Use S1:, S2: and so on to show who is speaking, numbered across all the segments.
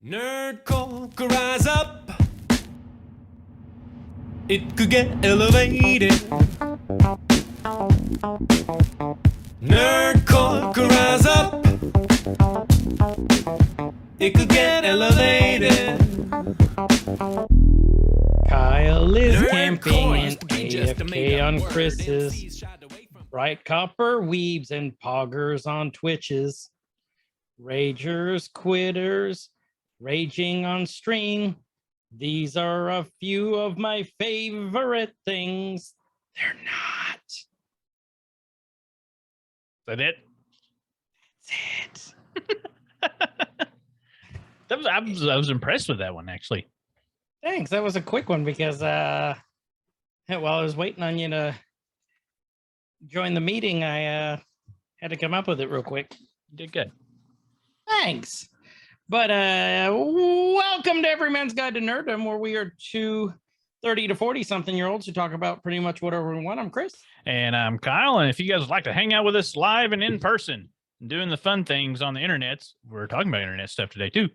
S1: Nerdcore could rise up. It could get elevated. Nerdcore could rise up. It could get elevated.
S2: Kyle is
S1: Nerdcore
S2: camping
S1: is
S2: in
S1: to be just a
S2: AFK
S1: made-up
S2: on
S1: word.
S2: Chris's.
S1: MCs shied away from
S2: Bright Copper weebs and poggers on Twitches. Ragers, quitters, raging on stream. These are a few of my favorite things. They're not.
S3: Is that it?
S2: That's it.
S3: I was impressed with that one, actually.
S2: Thanks. That was a quick one because while I was waiting on you to join the meeting, I had to come up with it real quick.
S3: You did good.
S2: Thanks. But welcome to Every Man's Guide to Nerddom, where we are two 30 to 40 something year olds who talk about pretty much whatever we want. I'm Chris.
S3: And I'm Kyle. And if you guys would like to hang out with us live and in person, doing the fun things on the internet, we're talking about internet stuff today too.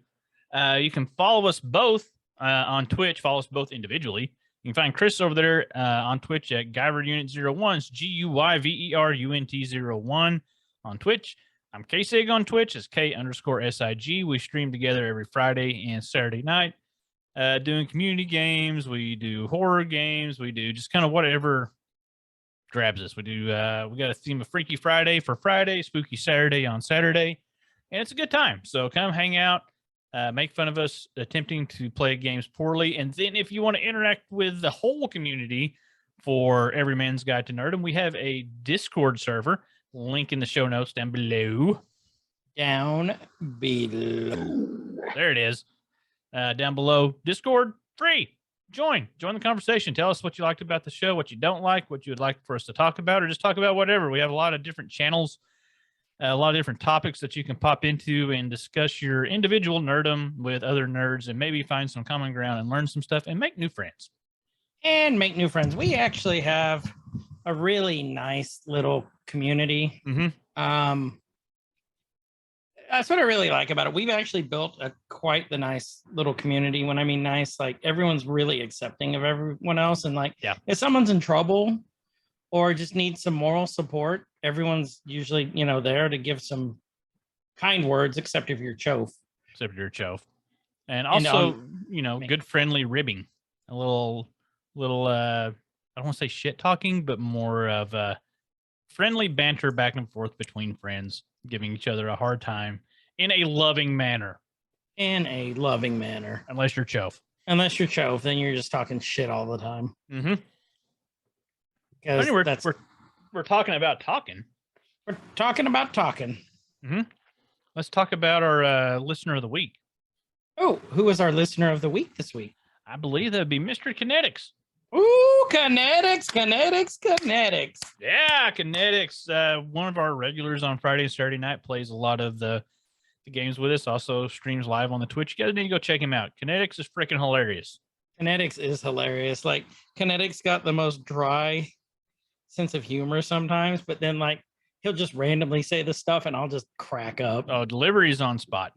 S3: You can follow us both on Twitch. Follow us both individually. You can find Chris over there on Twitch at GuyverUnit01. It's GUYVERUNT01 on Twitch. I'm K-Sig on Twitch. It's K_SIG. We stream together every Friday and Saturday night, doing community games. We do horror games. We do just kind of whatever grabs us. We do. We got a theme of Freaky Friday for Friday, Spooky Saturday on Saturday, and it's a good time. So come hang out, make fun of us attempting to play games poorly, and then if you want to interact with the whole community for Every Man's Guide to Nerdom, we have a Discord server. Link in the show notes down below.
S2: Down below.
S3: There it is. Down below. Discord, free. Join the conversation. Tell us what you liked about the show, what you don't like, what you would like for us to talk about, or just talk about whatever. We have a lot of different channels, a lot of different topics that you can pop into and discuss your individual nerdom with other nerds and maybe find some common ground and learn some stuff and make new friends.
S2: We actually have a really nice little community.
S3: Mm-hmm.
S2: That's what I really like about it. We've actually built quite the nice little community. When I mean nice, like everyone's really accepting of everyone else. And like,
S3: yeah,
S2: if someone's in trouble or just needs some moral support, everyone's usually, there to give some kind words, except if you're Chof.
S3: And also, good friendly ribbing. A little, I don't want to say shit talking, but more of a friendly banter back and forth between friends, giving each other a hard time in a loving manner. Unless you're Chof.
S2: Unless you're Chof, then you're just talking shit all the time.
S3: Mm-hmm. Anyway, we're talking about talking.
S2: We're talking about talking.
S3: Mm-hmm. Let's talk about our listener of the week.
S2: Oh, who is our listener of the week this week?
S3: I believe that would be Mr. Kinetics.
S2: Ooh, Kinetics.
S3: Yeah, Kinetics. One of our regulars on Friday and Saturday night plays a lot of the games with us. Also streams live on the Twitch. You guys need to go check him out. Kinetics is freaking hilarious.
S2: Kinetics is hilarious. Like, Kinetics got the most dry sense of humor sometimes, but then like he'll just randomly say this stuff and I'll just crack up.
S3: Oh, delivery's on spot.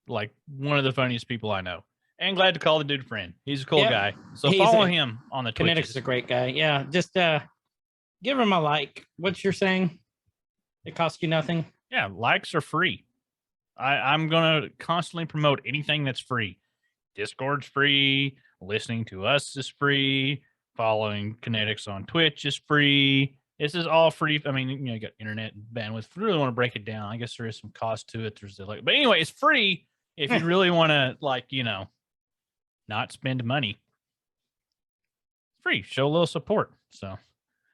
S3: Like one of the funniest people I know. And glad to call the dude a friend. He's a cool guy. So follow him on the Twitch.
S2: Kinetics is a great guy. Yeah, just give him a like. What you're saying? It costs you nothing.
S3: Yeah, likes are free. I'm going to constantly promote anything that's free. Discord's free. Listening to us is free. Following Kinetics on Twitch is free. This is all free. I mean, you got internet and bandwidth. If you really want to break it down, I guess there is some cost to it. But anyway, it's free if you really want to, not spend money. Free. Show a little support. So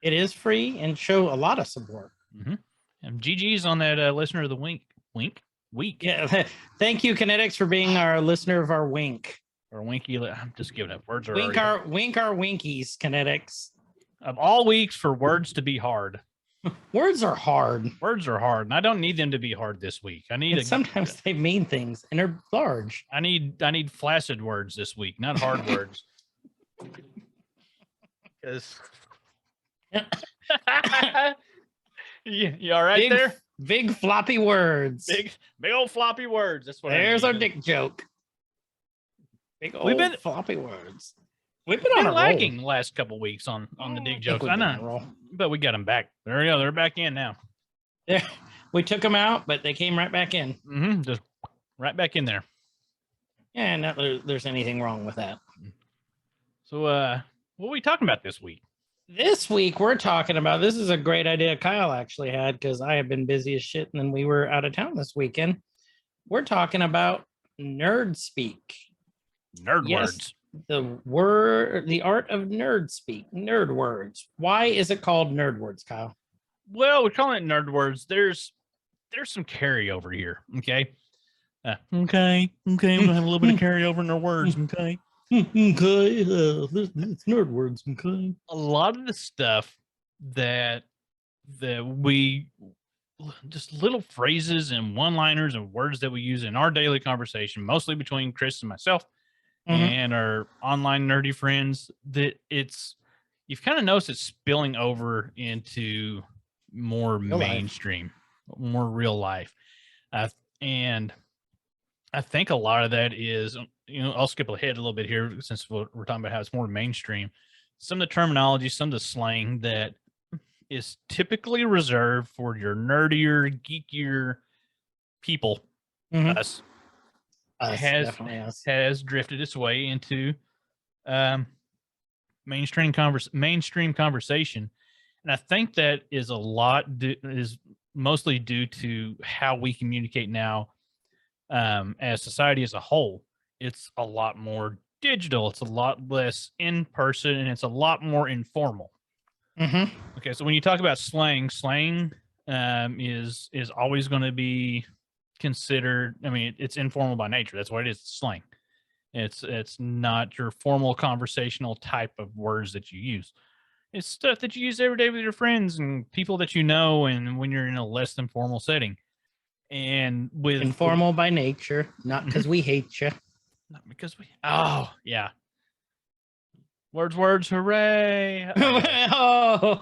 S2: it is free and show a lot of support.
S3: Mm-hmm. And GG's on that listener of the week.
S2: Yeah. Thank you, Kinetics, for being our listener of our wink.
S3: Or winky. I'm just giving up words.
S2: Wink our winkies, Kinetics.
S3: Of all weeks for words to be hard.
S2: Words are hard.
S3: And I don't need them to be hard this week.
S2: Sometimes they mean things and they're large.
S3: I need flaccid words this week, not hard words. Because You all right there?
S2: Big floppy words.
S3: Big old floppy words. That's what.
S2: There's
S3: I
S2: our
S3: mean.
S2: dick joke. Big old
S3: We've been-
S2: floppy words.
S3: We've
S2: been on
S3: been
S2: a
S3: lacking
S2: roll.
S3: the last couple weeks on the
S2: I
S3: dig
S2: think
S3: jokes.
S2: we've
S3: I
S2: been on a
S3: know,
S2: roll.
S3: but we got them back. There we go. They're back in now.
S2: Yeah, we took them out, but they came right back in.
S3: Just right back in there.
S2: Yeah, not that there's anything wrong with that.
S3: So, what are we talking about this week?
S2: This week we're talking about, this is a great idea Kyle actually had, because I have been busy as shit and then we were out of town this weekend. We're talking about nerd speak.
S3: Nerd words.
S2: The art of nerd speak, nerd words. Why is it called nerd words, Kyle?
S3: Well, we're calling it nerd words. There's some carryover here. Okay. Okay. We're gonna have a little bit of carryover in our words. Okay.
S2: Okay, it's nerd words. Okay.
S3: A lot of the stuff that we just little phrases and one-liners and words that we use in our daily conversation, mostly between Chris and myself and our online nerdy friends, that you've kind of noticed it's spilling over into more mainstream, more real life. And I think a lot of that is, I'll skip ahead a little bit here since we're talking about how it's more mainstream. Some of the terminology, some of the slang that is typically reserved for your nerdier, geekier people, us, has drifted its way into mainstream conversation. And I think that is is mostly due to how we communicate now as society as a whole. It's a lot more digital. It's a lot less in person, and it's a lot more informal. Okay, so when you talk about slang is always going to be considered. I mean, it's informal by nature. That's what it is. It's slang. It's not your formal conversational type of words that you use. It's stuff that you use every day with your friends and people that you know, and when you're in a less than formal setting. And with
S2: informal by nature, not because we hate you.
S3: Not because we. Oh yeah. Words, hooray!
S2: Oh,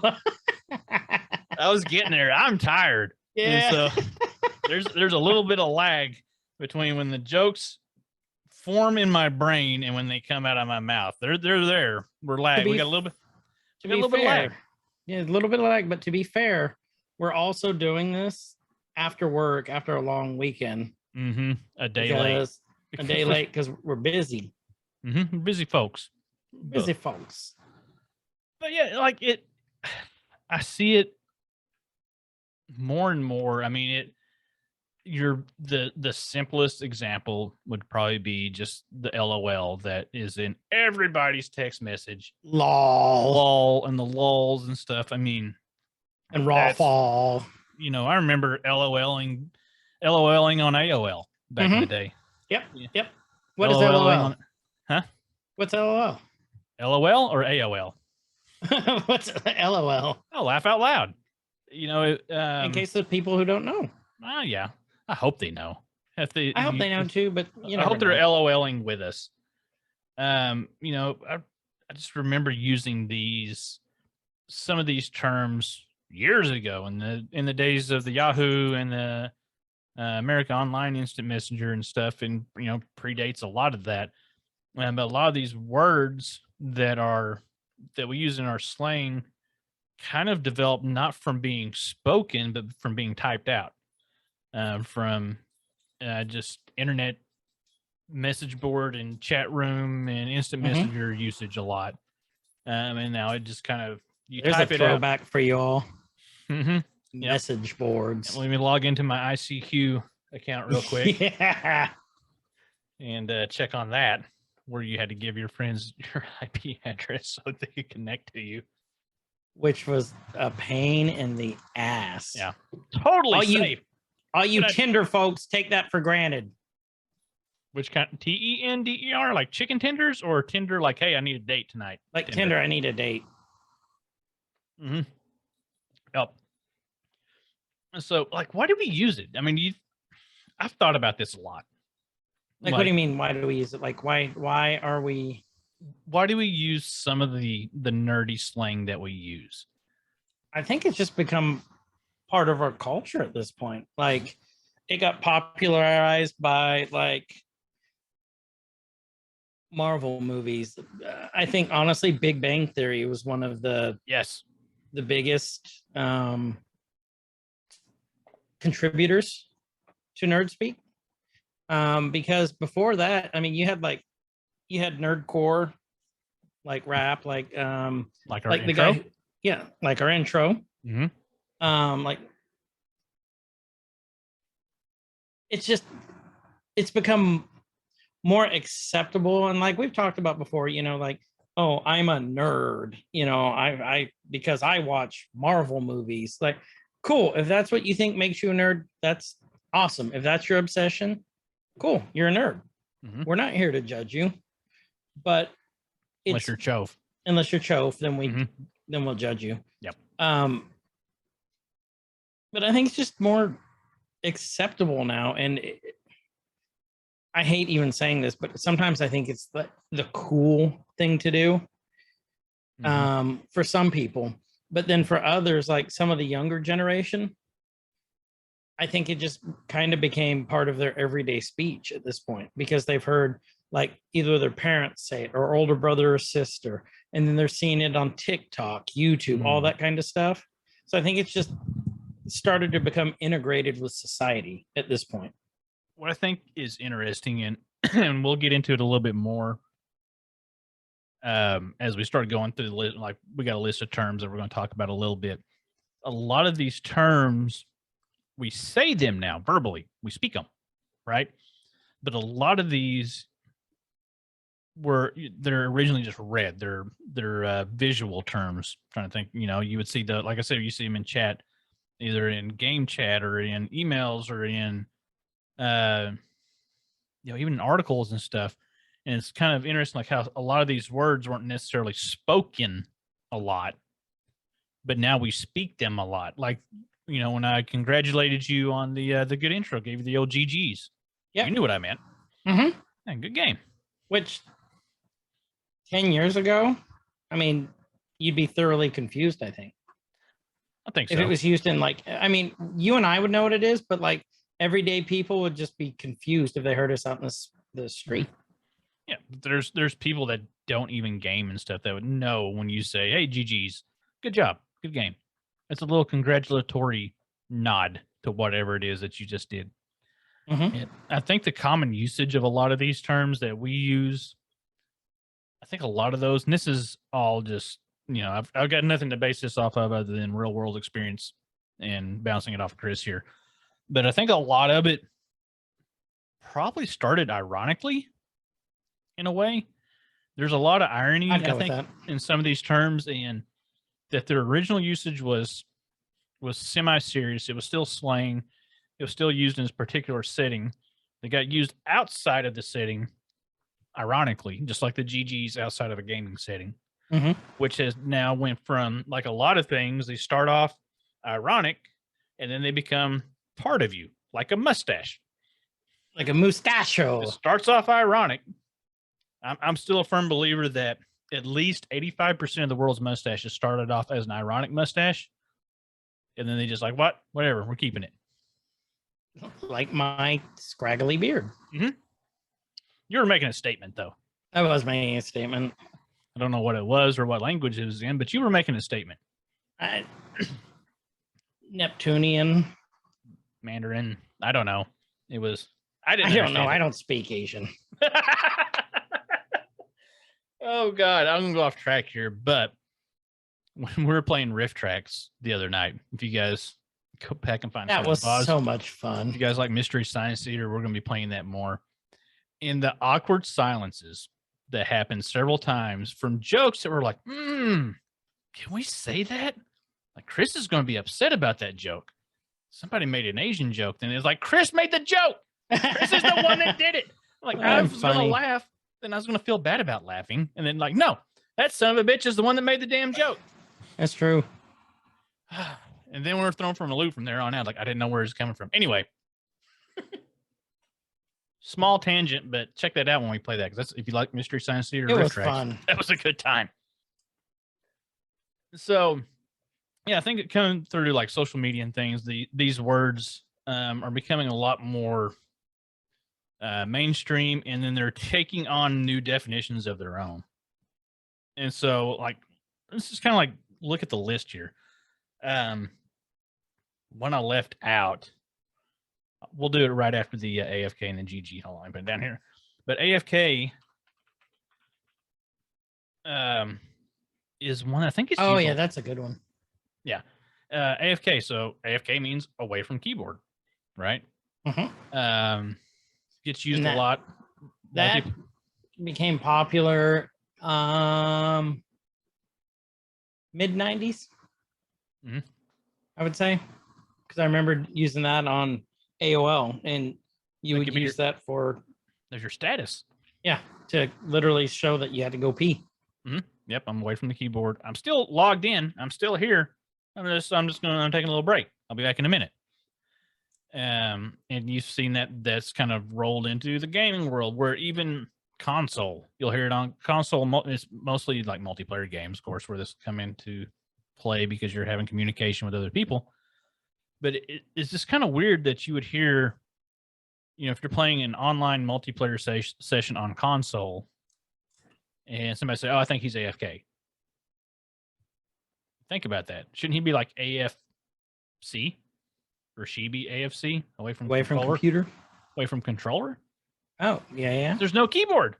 S3: I was getting there. I'm tired.
S2: Yeah.
S3: And so there's a little bit of lag between when the jokes form in my brain and when they come out of my mouth. They're there. We're lag. We got a little bit. We got a little bit of lag.
S2: Yeah, a little bit of lag. But to be fair, we're also doing this after work, after a long weekend.
S3: A day late.
S2: A day late because we're busy.
S3: Busy folks.
S2: Busy folks.
S3: But yeah, like I see it more and more. I mean, the simplest example would probably be just the LOL that is in everybody's text message.
S2: LOL
S3: and the lulls and stuff. I mean,
S2: and raw fall.
S3: I remember LOLing on AOL back in the day.
S2: Yep. What is LOL?
S3: Huh?
S2: What's LOL?
S3: LOL or AOL?
S2: What's LOL?
S3: Oh, laugh out loud.
S2: In case of people who don't know.
S3: Yeah. I hope they know. I
S2: hope they know too, but
S3: I hope they're LOLing with us. I just remember using some of these terms years ago in the days of the Yahoo and the America Online Instant Messenger and stuff, and predates a lot of that. But a lot of these words that we use in our slang kind of developed not from being spoken, but from being typed out, from just internet message board and chat room and instant messenger usage a lot. And now it just kind of,
S2: There's
S3: type
S2: a
S3: it out.
S2: throwback for y'all.
S3: Yep.
S2: Message boards.
S3: Let me log into my ICQ account real quick.
S2: Yeah.
S3: And check on that, where you had to give your friends your IP address so that they could connect to you.
S2: Which was a pain in the ass.
S3: Yeah. Totally safe.
S2: All you Tinder folks take that for granted.
S3: Which kind? TENDER, like chicken tenders, or Tinder like, hey, I need a date tonight?
S2: Like Tinder, I need a date.
S3: Yep. So, like, why do we use it? I mean, I've thought about this a lot.
S2: Like, what do you mean? Why do we use it? Like, why
S3: do we use some of the nerdy slang that we use?
S2: I think it's just become part of our culture at this point. Like it got popularized by like Marvel movies. I think honestly, Big Bang Theory was one of the
S3: Yes.
S2: biggest contributors to nerd speak. Because before that, I mean, you had nerdcore, like rap, like
S3: Like our
S2: like the
S3: intro.
S2: guy, yeah, like our intro.
S3: Mhm.
S2: Like it's become more acceptable, and like we've talked about before, like, oh, I'm a nerd, I because I watch Marvel movies. Like, cool, if that's what you think makes you a nerd, that's awesome. If that's your obsession, cool, you're a nerd.
S3: Mhm.
S2: We're not here to judge you, but
S3: Unless you're Chove.
S2: unless you're Chove, then
S3: Mhm.
S2: then we'll judge you.
S3: Yep.
S2: But I think it's just more acceptable now, and I hate even saying this, but sometimes I think it's the cool thing to do for some people. But then for others, like some of the younger generation, I think it just kind of became part of their everyday speech at this point, because they've heard like either their parents say it or older brother or sister, and then they're seeing it on TikTok, YouTube, all that kind of stuff. So I think it's just started to become integrated with society at this point.
S3: What I think is interesting, and we'll get into it a little bit more as we start going through the list. Like, we got a list of terms that we're going to talk about a little bit. A lot of these terms, we say them now verbally, we speak them, right? But a lot of these they're originally just read. They're visual terms. I'm trying to think, you would see like I said, you see them in chat, either in game chat or in emails or in even articles and stuff. And it's kind of interesting, like how a lot of these words weren't necessarily spoken a lot, but now we speak them a lot. Like, when I congratulated you on the good intro, gave you the old GGs.
S2: Yeah,
S3: you knew what I meant.
S2: Mm-hmm.
S3: Yeah, good game.
S2: Which 10 years ago, I mean, you'd be thoroughly confused, I think.
S3: I think so.
S2: If it was used in like, I mean, you and I would know what it is, but like everyday people would just be confused if they heard us out in the street.
S3: Yeah, there's people that don't even game and stuff that would know when you say, "Hey, GG's, good job, good game." It's a little congratulatory nod to whatever it is that you just did.
S2: Mm-hmm.
S3: And I think the common usage of a lot of these terms that we use, I think a lot of those, and this is all just, I've got nothing to base this off of other than real world experience and bouncing it off of Chris here. But I think a lot of it probably started ironically, in a way. There's a lot of irony, I think, in some of these terms, and that their original usage was semi-serious. It was still slang. It was still used in this particular setting. They got used outside of the setting, ironically, just like the GGs outside of a gaming setting, which has now went from, like a lot of things, they start off ironic, and then they become part of you, like a mustache.
S2: Like a mustachio.
S3: It starts off ironic. I'm still a firm believer that at least 85% of the world's mustaches started off as an ironic mustache. And then they just like, whatever, we're keeping it.
S2: Like my scraggly beard.
S3: Mm-hmm. You were making a statement, though.
S2: I was making a statement.
S3: I don't know what it was or what language it was in, but you were making a statement.
S2: Neptunian.
S3: Mandarin. I don't know. It was...
S2: I don't know. I don't speak Asian.
S3: Oh, God. I'm going to go off track here, but when we were playing Riff Tracks the other night, if you guys go back and find
S2: that was so much fun.
S3: If you guys like Mystery Science Theater, we're going to be playing that more. In the awkward silences that happened several times from jokes that were like, can we say that? Like, Chris is going to be upset about that joke. Somebody made an Asian joke, then it's like, Chris made the joke. Chris is the one that did it. Like, I was going to laugh, then I was going to feel bad about laughing. And then, like, no, that son of a bitch is the one that made the damn joke.
S2: That's true.
S3: And then we were thrown from a loop from there on out. Like, I didn't know where it was coming from. Anyway, small tangent, but check that out when we play that. Because if you like Mystery Science Theater,
S2: it was fun.
S3: That was a good time. So Yeah, I think it coming through like social media and things, these words are becoming a lot more mainstream, and then they're taking on new definitions of their own. And so, like, this is kind of like look at the list here. One I left out, we'll do it right after the AFK and the GG. Hold on, I put it down here. But AFK is one I think it's.
S2: Oh, yeah, that's a good one.
S3: Yeah. AFK. So AFK means away from keyboard, right? Gets used a lot.
S2: That became popular mid-90s, I would say, because I remember using that on AOL, and you would use that for...
S3: There's your status.
S2: Yeah, to literally show that you had to go pee.
S3: Yep, I'm away from the keyboard. I'm still logged in. I'm still here. I'm just going to take a little break. I'll be back in a minute. And you've seen that's kind of rolled into the gaming world, where even console, you'll hear it on console. It's mostly like multiplayer games, of course, where this come into play because you're having communication with other people. But it's just kind of weird that you would hear, if you're playing an online multiplayer session on console, and somebody say, "Oh, I think he's AFK." Think about that. Shouldn't he be like AFC? Or she be AFC? Away from
S2: computer?
S3: Away from controller?
S2: Oh, yeah.
S3: There's no keyboard.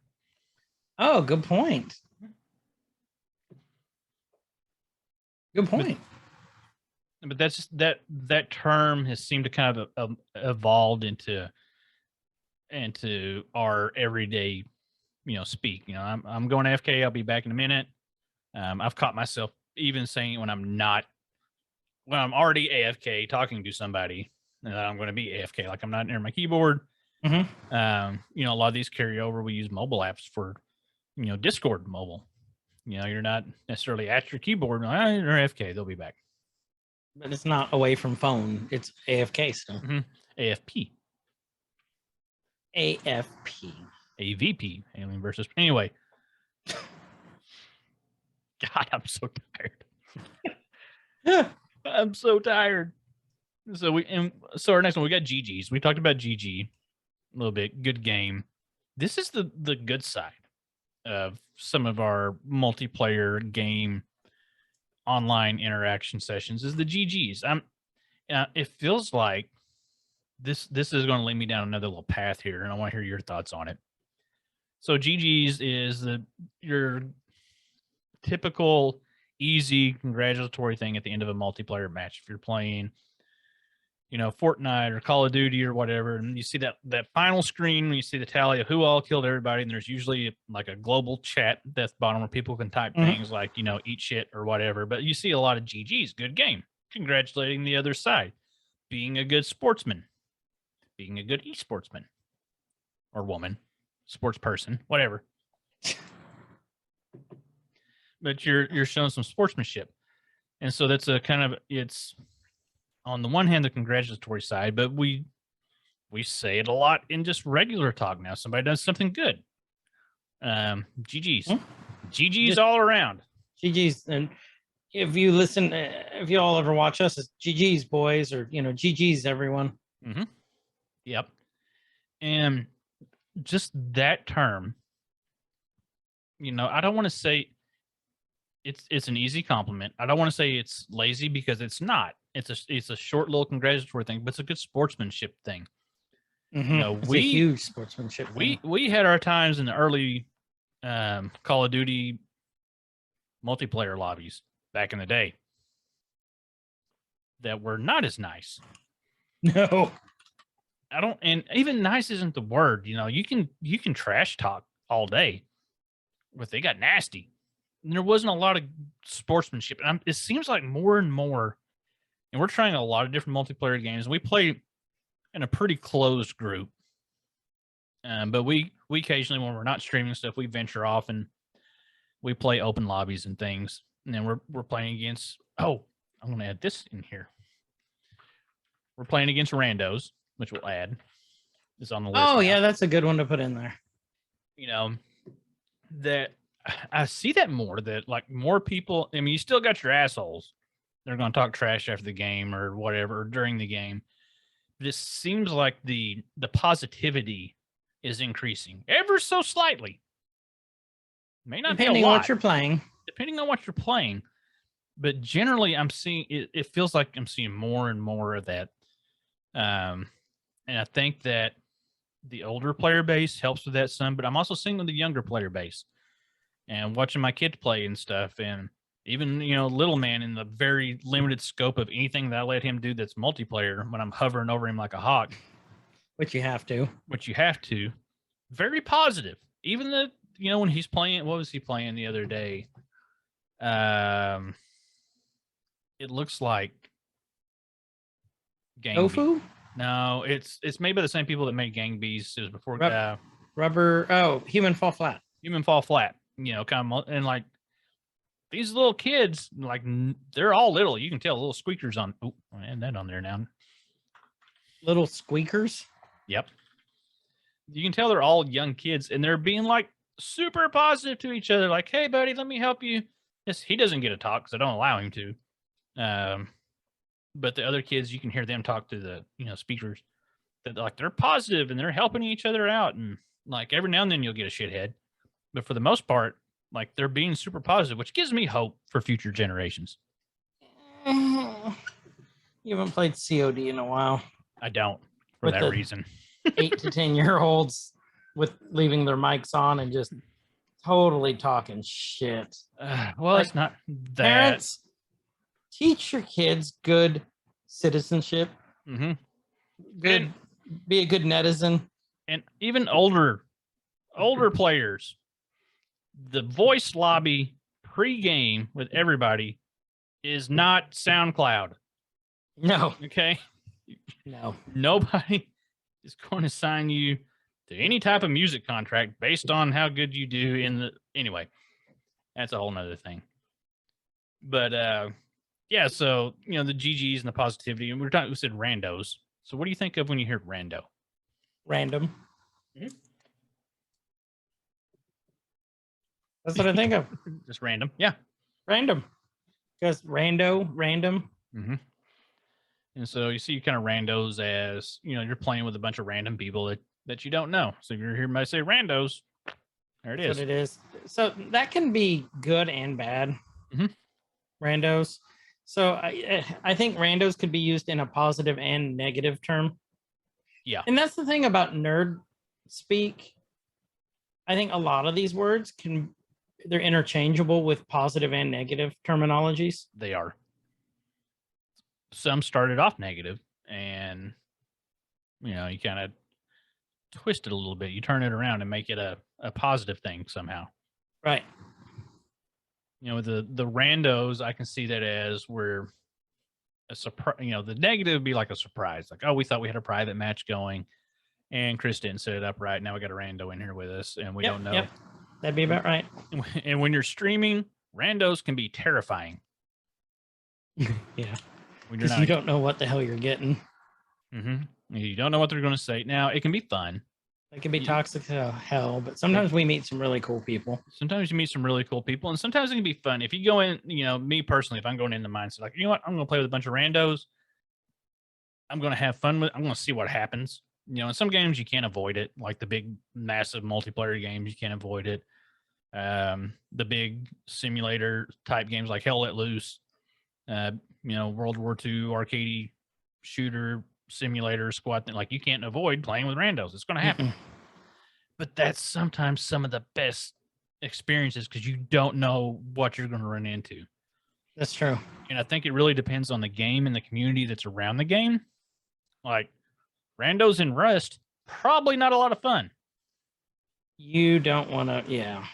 S2: Oh, good point. Good point.
S3: But that's just that term has seemed to kind of evolved into our everyday, speak. I'm going AFK. I'll be back in a minute. I've caught myself even saying it when I'm already AFK talking to somebody, and I'm going to be AFK, like I'm not near my keyboard. A lot of these carry over. We use mobile apps for, Discord mobile. You're not necessarily at your keyboard. You're AFK. They'll be back.
S2: But it's not away from phone. It's AFK still.
S3: AFP.
S2: AFP.
S3: AVP. Alien versus. Anyway. God, I'm so tired. I'm so tired. So our next one, we got GGs. We talked about GG a little bit. Good game. This is the good side of some of our multiplayer game online interaction sessions is the GGs. It feels like this is going to lead me down another little path here, and I want to hear your thoughts on it. So GGs is your typical easy congratulatory thing at the end of a multiplayer match. If you're playing, Fortnite or Call of Duty or whatever, and you see that final screen when you see the tally of who all killed everybody, and there's usually like a global chat at the bottom where people can type things like, eat shit or whatever. But you see a lot of GGs, good game, congratulating the other side, being a good sportsman, being a good esportsman or woman, sports person, whatever. But you're showing some sportsmanship. And so that's it's on the one hand, the congratulatory side, but we say it a lot in just regular talk now. Somebody does something good. GGs. GGs just all around.
S2: GGs. And if you all ever watch us, it's GGs, boys, or, GGs, everyone.
S3: Yep. And just that term, I don't want to say it's an easy compliment. I don't want to say it's lazy, because it's not. It's a short little congratulatory thing, but it's a good sportsmanship thing.
S2: It's a huge sportsmanship thing.
S3: We had our times in the early Call of Duty multiplayer lobbies back in the day that were not as nice.
S2: No.
S3: And even nice isn't the word. You can trash talk all day, but they got nasty. And there wasn't a lot of sportsmanship. And it seems like more and more, and we're trying a lot of different multiplayer games. We play in a pretty closed group. But we occasionally, when we're not streaming stuff, we venture off and we play open lobbies and things. And then we're playing against, I'm going to add this in here. We're playing against randos, which we'll add. It's on the list.
S2: Oh, yeah, that's a good one to put in there.
S3: That I see that more, that like more people, you still got your assholes, they're going to talk trash after the game or whatever, or during the game. But it seems like the positivity is increasing ever so slightly. May not
S2: Depending
S3: be a
S2: on
S3: lot,
S2: what you're playing.
S3: depending on what you're playing. But generally, I'm seeing it feels like I'm seeing more and more of that. And I think that the older player base helps with that some, but I'm also seeing with the younger player base and watching my kids play and stuff. And even, little man in the very limited scope of anything that I let him do that's multiplayer when I'm hovering over him like a hawk,
S2: Which you have to.
S3: very positive. Even when he's playing, what was he playing the other day? It looks like Gang
S2: Tofu?
S3: No, it's made by the same people that made Gang Beasts. It was before
S2: Human Fall Flat.
S3: Human Fall Flat. Kind of, and like these little kids, like they're all little. You can tell little squeakers on. Oh, and that on there now.
S2: Little squeakers.
S3: Yep. You can tell they're all young kids, and they're being like super positive to each other. Like, hey, buddy, let me help you. Yes, he doesn't get to talk because I don't allow him to. But the other kids, you can hear them talk to the speakers. That like they're positive and they're helping each other out, and like every now and then you'll get a shithead, but for the most part, like they're being super positive, which gives me hope for future generations.
S2: You haven't played COD in a while.
S3: I don't, for that reason.
S2: 8 to 10-year-olds with leaving their mics on and just totally talking shit.
S3: Well,
S2: Like,
S3: it's not that.
S2: Parents, teach your kids good citizenship.
S3: Mm-hmm.
S2: Be a good netizen.
S3: And even older players, the voice lobby pre-game with everybody is not SoundCloud.
S2: No.
S3: Okay.
S2: No.
S3: Nobody is going to sign you to any type of music contract based on how good you do anyway. That's a whole nother thing. But yeah, so the GGs and the positivity, and we said randos. So what do you think of when you hear rando?
S2: Random. Mm-hmm. That's what I think of.
S3: Just random. Yeah.
S2: Random. Because random.
S3: Mm-hmm. And so you see kind of randos as, you're playing with a bunch of random people that you don't know. So if you're hearing me say randos, there it
S2: That's
S3: is.
S2: what it is. So that can be good and bad.
S3: Mm-hmm.
S2: Randos. So I think randos could be used in a positive and negative term.
S3: Yeah.
S2: And that's the thing about nerd speak. I think a lot of these words they're interchangeable with positive and negative terminologies.
S3: They are. Some started off negative, and you kind of twist it a little bit. You turn it around and make it a positive thing somehow.
S2: Right.
S3: The randos, I can see that as we're a surprise. The negative would be like a surprise, like, oh, we thought we had a private match going, and Chris didn't set it up right. Now we got a rando in here with us, and we don't know.
S2: Yep. That'd be about right.
S3: And when you're streaming, randos can be terrifying.
S2: Yeah.
S3: Because
S2: you don't know what the hell you're getting.
S3: Mm-hmm. You don't know what they're going to say. Now, it can be fun.
S2: It can be toxic as hell, but sometimes we meet some really cool people.
S3: Sometimes you meet some really cool people, and sometimes it can be fun. If you go in, me personally, if I'm going in the mindset, like, you know what, I'm going to play with a bunch of randos. I'm going to have fun with it. I'm going to see what happens. In some games, you can't avoid it. Like the big, massive multiplayer games, you can't avoid it. The big simulator type games like Hell Let Loose, World War II arcade shooter simulator squad thing, like you can't avoid playing with randos. It's going to happen. But that's sometimes some of the best experiences because you don't know what you're going to run into.
S2: That's true.
S3: And I think it really depends on the game and the community that's around the game. Like randos in Rust, probably not a lot of fun.
S2: You don't want to, yeah.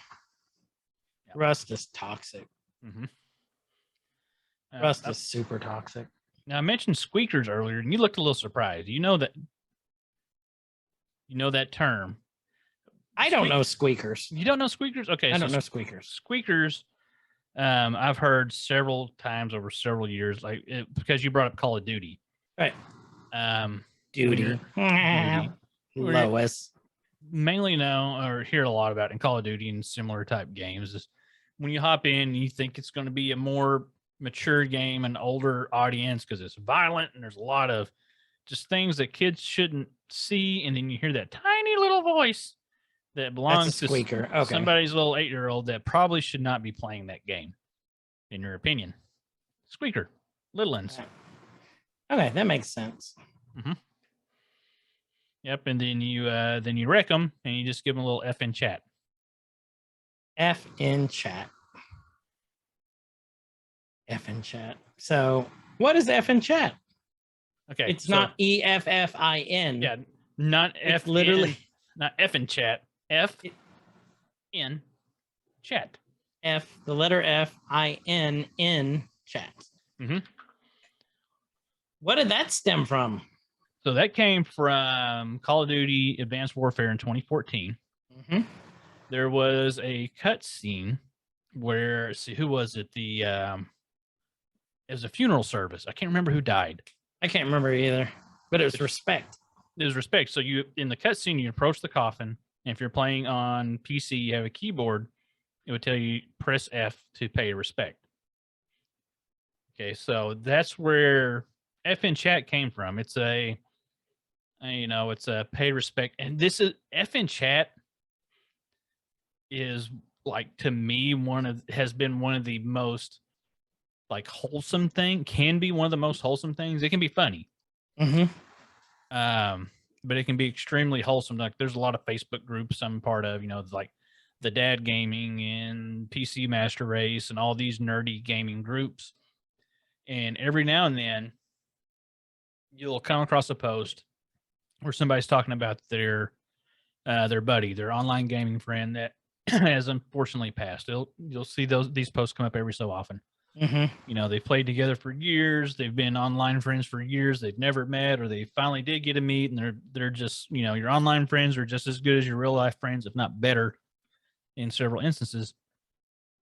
S2: Rust is toxic.
S3: Mm-hmm.
S2: Rust is super toxic.
S3: Now, I mentioned squeakers earlier, and you looked a little surprised. You know that term.
S2: I don't know squeakers.
S3: You don't know squeakers? Okay.
S2: I don't know squeakers.
S3: Squeakers, I've heard several times over several years, because you brought up Call of Duty.
S2: Right.
S3: Duty.
S2: Lois.
S3: Mainly know or hear a lot about in Call of Duty and similar type games is when you hop in, you think it's going to be a more mature game, an older audience, because it's violent and there's a lot of just things that kids shouldn't see. And then you hear that tiny little voice that
S2: That's a
S3: belongs to
S2: squeaker. Okay.
S3: somebody's little 8-year-old that probably should not be playing that game, in your opinion. Squeaker, little ones.
S2: Okay, that makes sense.
S3: Yep, and then you wreck them and you just give them a little F in chat.
S2: F in chat. F in chat. So what is F in chat?
S3: Okay,
S2: It's
S3: so-
S2: not EFFIN.
S3: Yeah, not
S2: It's
S3: F
S2: literally
S3: not F in chat. F in chat.
S2: F, the letter FIN in chat.
S3: Mhm.
S2: What did that stem from?
S3: So that came from Call of Duty Advanced Warfare in 2014.
S2: Mhm.
S3: There was a cutscene where, see, who was it? It was a funeral service. I can't remember who died.
S2: I can't remember either, but it was respect.
S3: It was respect. So you, in the cutscene, you approach the coffin. And if you're playing on PC, you have a keyboard. It would tell you press F to pay respect. Okay, so that's where F in chat came from. It's it's a pay respect, and this is F in chat is, like, to me, has been one of the most, like, wholesome thing. Can be one of the most wholesome things. It can be funny,
S2: Mm-hmm.
S3: but it can be extremely wholesome. Like, there's a lot of Facebook groups I'm part of, like the Dad Gaming and PC Master Race and all these nerdy gaming groups. And every now and then you'll come across a post where somebody's talking about their buddy, their online gaming friend that has unfortunately passed. You'll see these posts come up every so often.
S2: Mm-hmm.
S3: They've played together for years. They've been online friends for years. They've never met, or they finally did get to meet, and they're just, your online friends are just as good as your real life friends, if not better in several instances.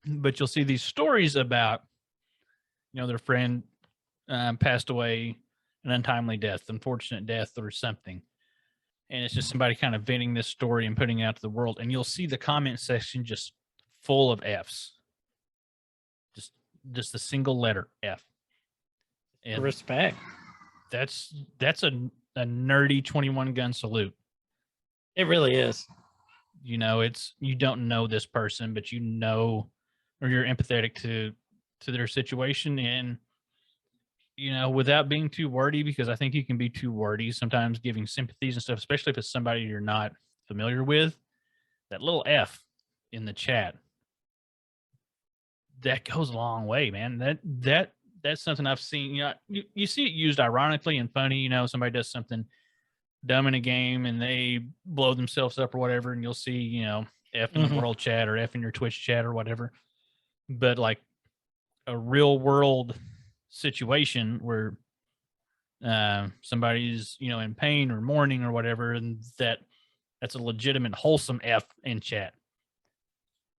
S3: But you'll see these stories about, their friend passed away, an untimely death, unfortunate death, or something. And it's just somebody kind of venting this story and putting it out to the world. And you'll see the comment section just full of Fs. Just a single letter F. And
S2: Respect.
S3: that's a nerdy 21 gun salute.
S2: It really is.
S3: It's, you don't know this person, but or you're empathetic to their situation, and without being too wordy, because I think you can be too wordy sometimes giving sympathies and stuff, especially if it's somebody you're not familiar with. That little F in the chat, that goes a long way, man. That's something I've seen. You see it used ironically and funny. Somebody does something dumb in a game and they blow themselves up or whatever, and you'll see, F in the world chat or F in your Twitch chat or whatever. But like a real world situation where somebody's, in pain or mourning or whatever, and that's a legitimate wholesome F in chat.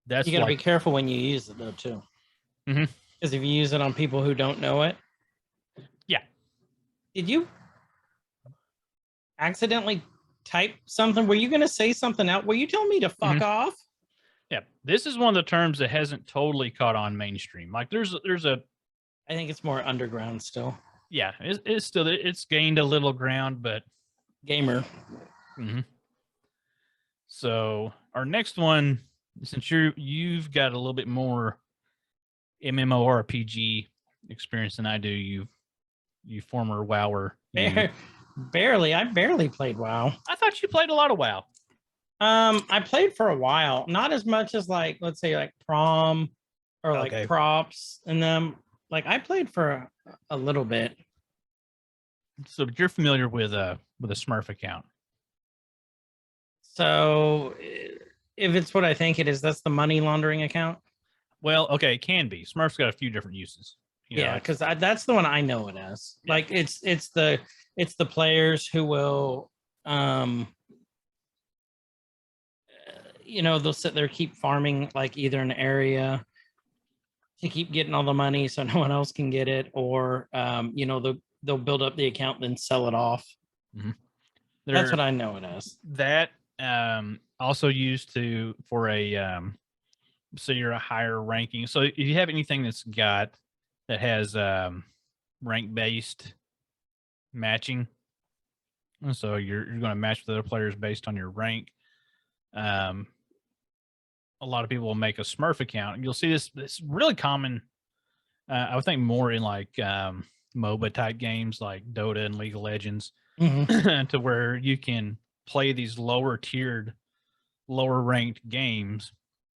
S3: That's,
S2: you got to be careful when you use it, though, too.
S3: Mhm.
S2: Because if you use it on people who don't know it.
S3: Yeah.
S2: Did you accidentally type something? Were you going to say something out? Were you telling me to fuck off?
S3: Yeah. This is one of the terms that hasn't totally caught on mainstream. Like there's a,
S2: I think it's more underground still.
S3: yeah, it's still, it's gained a little ground, but
S2: Gamer.
S3: So our next one, since you've got a little bit more MMORPG experience than I do, you former WoWer.
S2: Barely. I barely played WoW.
S3: I thought you played a lot of WoW.
S2: I played for a while, not as much as like, let's say like prom or like
S3: Okay.
S2: props and them. Like I played for a little bit.
S3: So you're familiar with a Smurf account.
S2: So if it's what I think it is, that's the money laundering account.
S3: Well, okay, it can be. Smurf's got a few different uses.
S2: Yeah, because that's the one I know it as.
S3: Yeah.
S2: Like it's the players who will they'll sit there, keep farming like either an area to keep getting all the money so no one else can get it, or they'll build up the account then sell it off. That's what I know it as.
S3: That also used for a so you're a higher ranking. So if you have anything that's that has rank based matching. And so you're going to match with other players based on your rank. A lot of people will make a Smurf account, and you'll see this really common. I would think more in like MOBA type games like Dota and League of Legends, to where you can play these lower tiered, lower ranked games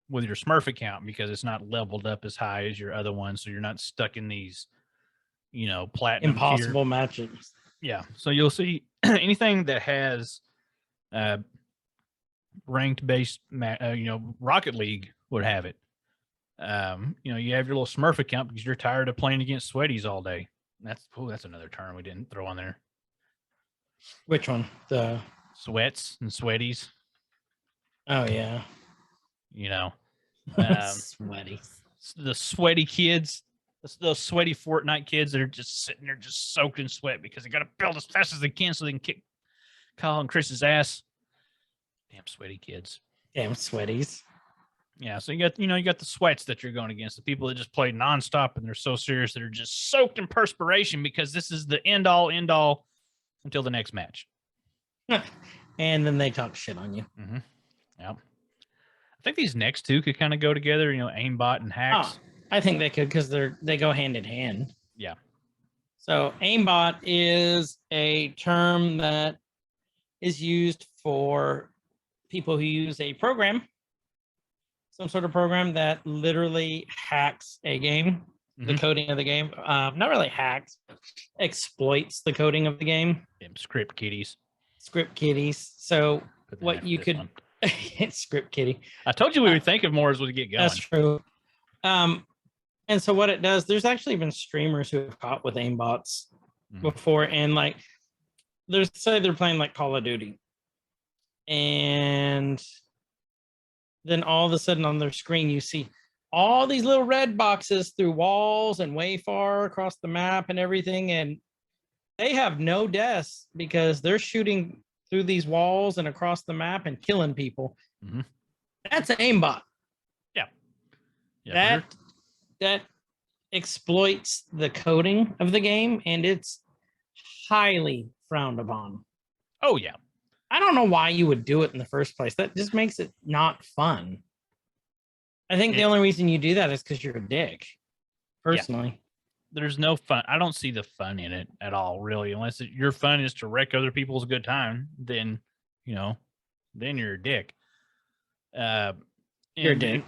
S3: with your Smurf account because it's not leveled up as high as your other ones. So you're not stuck in these, platinum
S2: Impossible
S3: tier.
S2: matches.
S3: Yeah. So you'll see anything that has ranked based, Rocket League would have it. You have your little Smurf account because you're tired of playing against sweaties all day. That's another term we didn't throw on there.
S2: Which one? The
S3: Sweats and sweaties.
S2: Oh yeah.
S3: Sweaty. The sweaty kids, those sweaty Fortnite kids that are just sitting there just soaked in sweat because they got to build as fast as they can so they can kick Kyle and Chris's ass. Damn sweaty kids.
S2: Damn sweaties.
S3: Yeah, so you got the sweats that you're going against, the people that just play nonstop and they're so serious that are just soaked in perspiration because this is the end all until the next match.
S2: And then they talk shit on you.
S3: Mm-hmm. Yeah. I think these next two could kind of go together, aimbot and hacks.
S2: I think they could because they go hand in hand.
S3: Yeah.
S2: So aimbot is a term that is used for people who use a program, some sort of program that literally hacks a game, the coding of the game. Not really hacks, exploits the coding of the game.
S3: Them script kiddies.
S2: Script kiddies. So what you could script kiddie.
S3: I told you we would think of more as we get going.
S2: That's true. And so what it does, there's actually been streamers who have caught with aimbots before, and like say they're playing like Call of Duty, and then all of a sudden on their screen you see all these little red boxes through walls and way far across the map and everything, and they have no deaths because they're shooting through these walls and across the map and killing people. That's an aimbot.
S3: Yeah.
S2: That exploits the coding of the game, and it's highly frowned upon.
S3: Oh yeah.
S2: I don't know why you would do it in the first place. That just makes it not fun. I think the only reason you do that is because you're a dick. Personally.
S3: Yeah. There's no fun. I don't see the fun in it at all, really. Unless your fun is to wreck other people's good time, then you're a dick.
S2: You're a dick.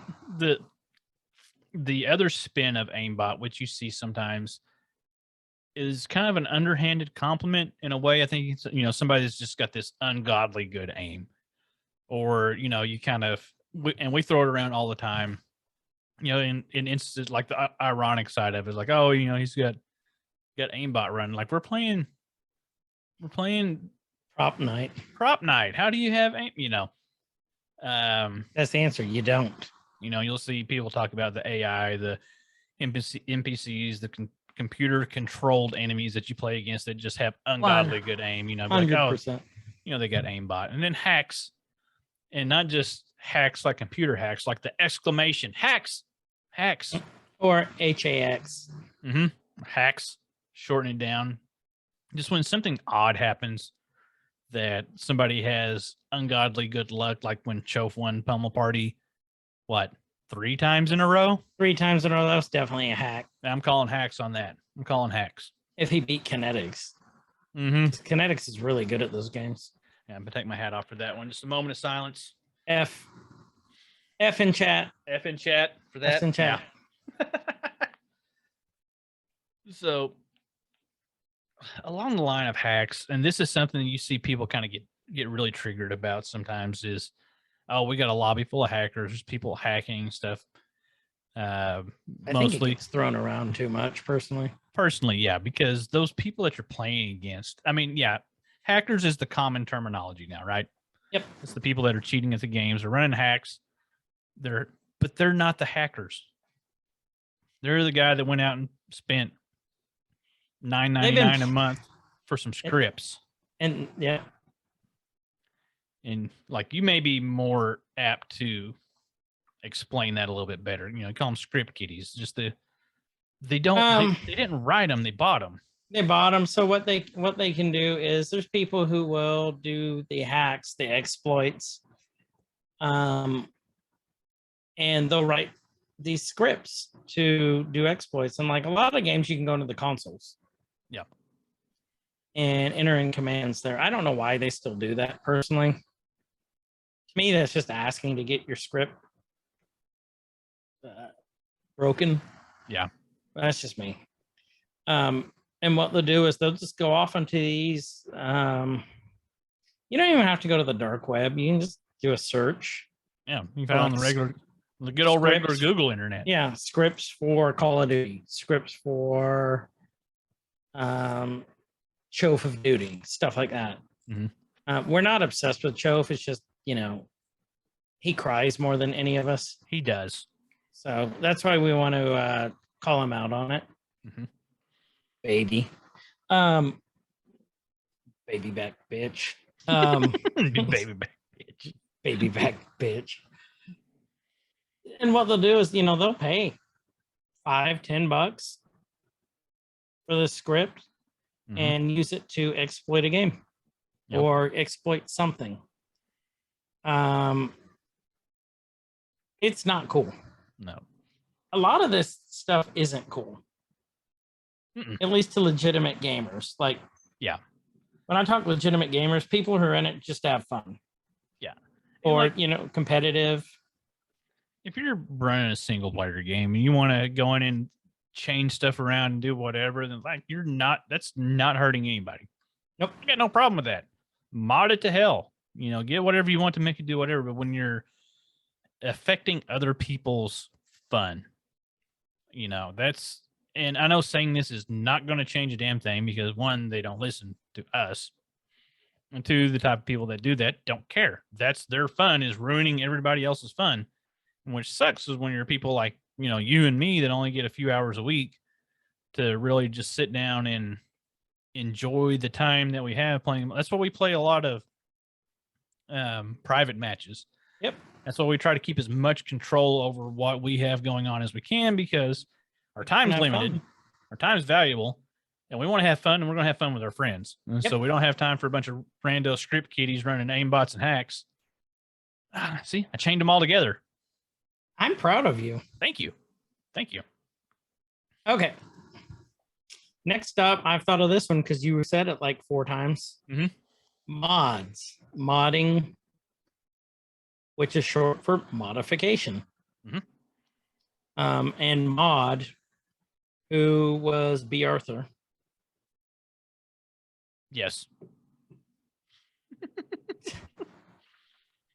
S3: The other spin of aimbot, which you see sometimes, is kind of an underhanded compliment in a way. I think it's, somebody that's just got this ungodly good aim, or you kind of and we throw it around all the time. In instances like the ironic side of it, like, oh, he's got aimbot running. Like we're playing
S2: prop night.
S3: How do you have aim?
S2: That's the answer. You don't.
S3: You'll see people talk about the AI, the NPCs, the computer controlled enemies that you play against that just have ungodly good aim. Like,
S2: 100%.
S3: They got aimbot, and then hacks, and not just hacks like computer hacks, like the exclamation hacks,
S2: or HAX.
S3: Hacks, shorten it down. Just when something odd happens, that somebody has ungodly good luck, like when Chof won Pummel Party. What, 3 times in a row?
S2: 3 times in a row. That was definitely a hack.
S3: I'm calling hacks on that. I'm calling hacks.
S2: If he beat Kinetics. Kinetics is really good at those games.
S3: Yeah, I'm going to take my hat off for that one. Just a moment of silence.
S2: F in chat.
S3: F in chat for that.
S2: F in chat.
S3: Yeah. So, along the line of hacks, and this is something that you see people kind of get really triggered about sometimes, is, oh, we got a lobby full of hackers. There's people hacking stuff.
S2: I
S3: Mostly
S2: think it gets thrown around too much, personally.
S3: Yeah, because those people that you're playing against, I mean, yeah, hackers is the common terminology now, right?
S2: Yep.
S3: It's the people that are cheating at the games or running hacks. But they're not the hackers. They're the guy that went out and spent $9.99 a month for some scripts.
S2: And yeah.
S3: And like, you may be more apt to explain that a little bit better. Call them script kiddies, just the They don't. They didn't write them. They bought them.
S2: They bought them. So what they can do is there's people who will do the hacks, the exploits, and they'll write these scripts to do exploits. And like a lot of games, you can go into the consoles.
S3: Yeah.
S2: And enter in commands there. I don't know why they still do that personally. To me, that's just asking to get your script broken.
S3: Yeah.
S2: That's just me. And what they'll do is they'll just go off onto these. You don't even have to go to the dark web. You can just do a search.
S3: Yeah, you can find it on the good old regular Google internet.
S2: Yeah, scripts for Call of Duty, scripts for Chof of Duty, stuff like that.
S3: Mm-hmm.
S2: We're not obsessed with Chof. It's just, he cries more than any of us.
S3: He does.
S2: So that's why we want to call him out on it.
S3: Mm-hmm.
S2: Baby. Baby back bitch.
S3: Baby back bitch.
S2: Baby back bitch. And what they'll do is, they'll pay $5-10 for the script and use it to exploit a game or exploit something. It's not cool.
S3: No.
S2: A lot of this stuff isn't cool. At least to legitimate gamers. Like,
S3: yeah.
S2: When I talk legitimate gamers, people who are in it just to have fun.
S3: Yeah.
S2: Or, competitive.
S3: If you're running a single player game and you want to go in and change stuff around and do whatever, then that's not hurting anybody.
S2: Nope.
S3: I got no problem with that. Mod it to hell. Get whatever you want to make it do whatever. But when you're affecting other people's fun, and I know saying this is not going to change a damn thing because one, they don't listen to us. And two, the type of people that do that don't care. That's their fun is ruining everybody else's fun. And which sucks is when you're people like, you and me that only get a few hours a week to really just sit down and enjoy the time that we have playing. That's why we play a lot of private matches.
S2: Yep.
S3: That's why we try to keep as much control over what we have going on as we can because our time's limited, our time is valuable, and we want to have fun, and we're going to have fun with our friends. And so we don't have time for a bunch of rando script kiddies running aimbots and hacks. See, I chained them all together.
S2: I'm proud of you.
S3: Thank you. Thank you.
S2: Okay. Next up, I've thought of this one because you said it like 4 times. Mods. Modding, which is short for modification. And mod, who was B. Arthur.
S3: Yes.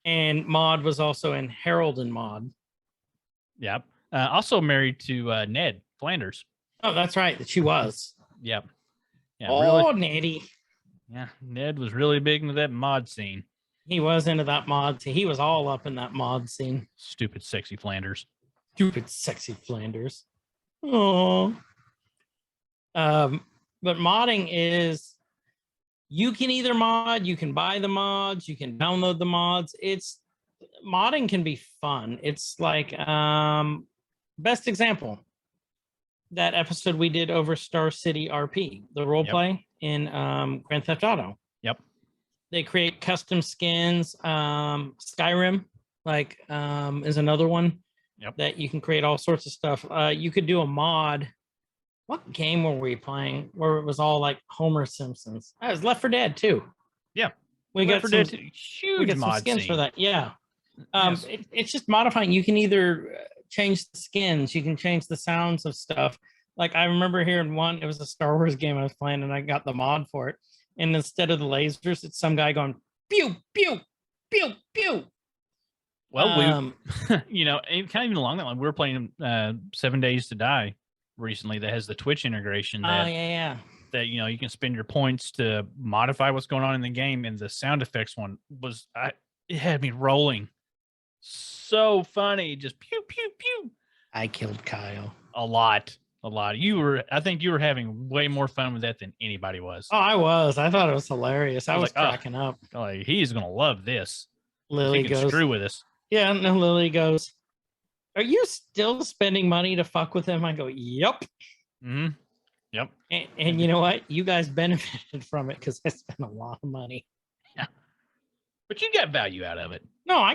S2: And Maud was also in Harold and Maude.
S3: Yep. Also married to Ned Flanders.
S2: Oh, that's right. She was.
S3: Yep. Yeah,
S2: oh,
S3: really,
S2: Neddy.
S3: Yeah, Ned was really big into that mod scene.
S2: He was into that mod scene. He was all up in that mod scene.
S3: Stupid, sexy Flanders.
S2: Stupid, sexy Flanders. Oh. But modding is, you can either mod, you can buy the mods, you can download the mods. Modding can be fun. It's like, best example, that episode we did over Star City RP, the role play in Grand Theft Auto.
S3: Yep.
S2: They create custom skins. Skyrim, is another one that you can create all sorts of stuff. You could do a mod. What game were we playing where it was all like Homer Simpsons? That was Left 4 Dead too.
S3: Yeah.
S2: We got some
S3: huge mod
S2: skins
S3: scene
S2: for that. Yeah.
S3: Yes.
S2: It's just modifying. You can either change the skins, you can change the sounds of stuff. Like I remember hearing one, it was a Star Wars game I was playing and I got the mod for it. And instead of the lasers, it's some guy going pew, pew, pew, pew.
S3: Well, it kind of even along that line, we were playing 7 Days to Die recently that has the Twitch integration that you can spend your points to modify what's going on in the game, and the sound effects one was it had me rolling. So funny, just pew pew pew.
S2: I killed Kyle.
S3: A lot. I think you were having way more fun with that than anybody was.
S2: Oh, I was. I thought it was hilarious. I was cracking up.
S3: Like, he's gonna love this.
S2: Lily
S3: he can
S2: goes,
S3: screw with us.
S2: Yeah, no, Lily goes, are you still spending money to fuck with him? I go, yep.
S3: Mm-hmm. Yep.
S2: And you know what? You guys benefited from it because I spent a lot of money.
S3: Yeah. But you got value out of it.
S2: No,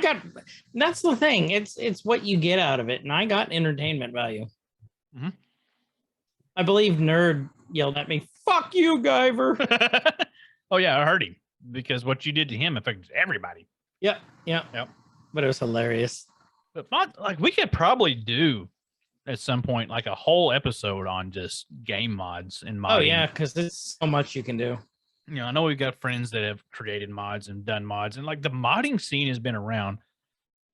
S2: that's the thing. It's what you get out of it. And I got entertainment value.
S3: Mhm.
S2: I believe Nerd yelled at me, "Fuck you, Guyver."
S3: Oh yeah, I heard him because what you did to him affects everybody.
S2: Yep. But it was hilarious.
S3: But like we could probably do at some point like a whole episode on just game mods and modding.
S2: Oh yeah, because there's so much you can do.
S3: You know, I know we've got friends that have created mods and done mods, and like the modding scene has been around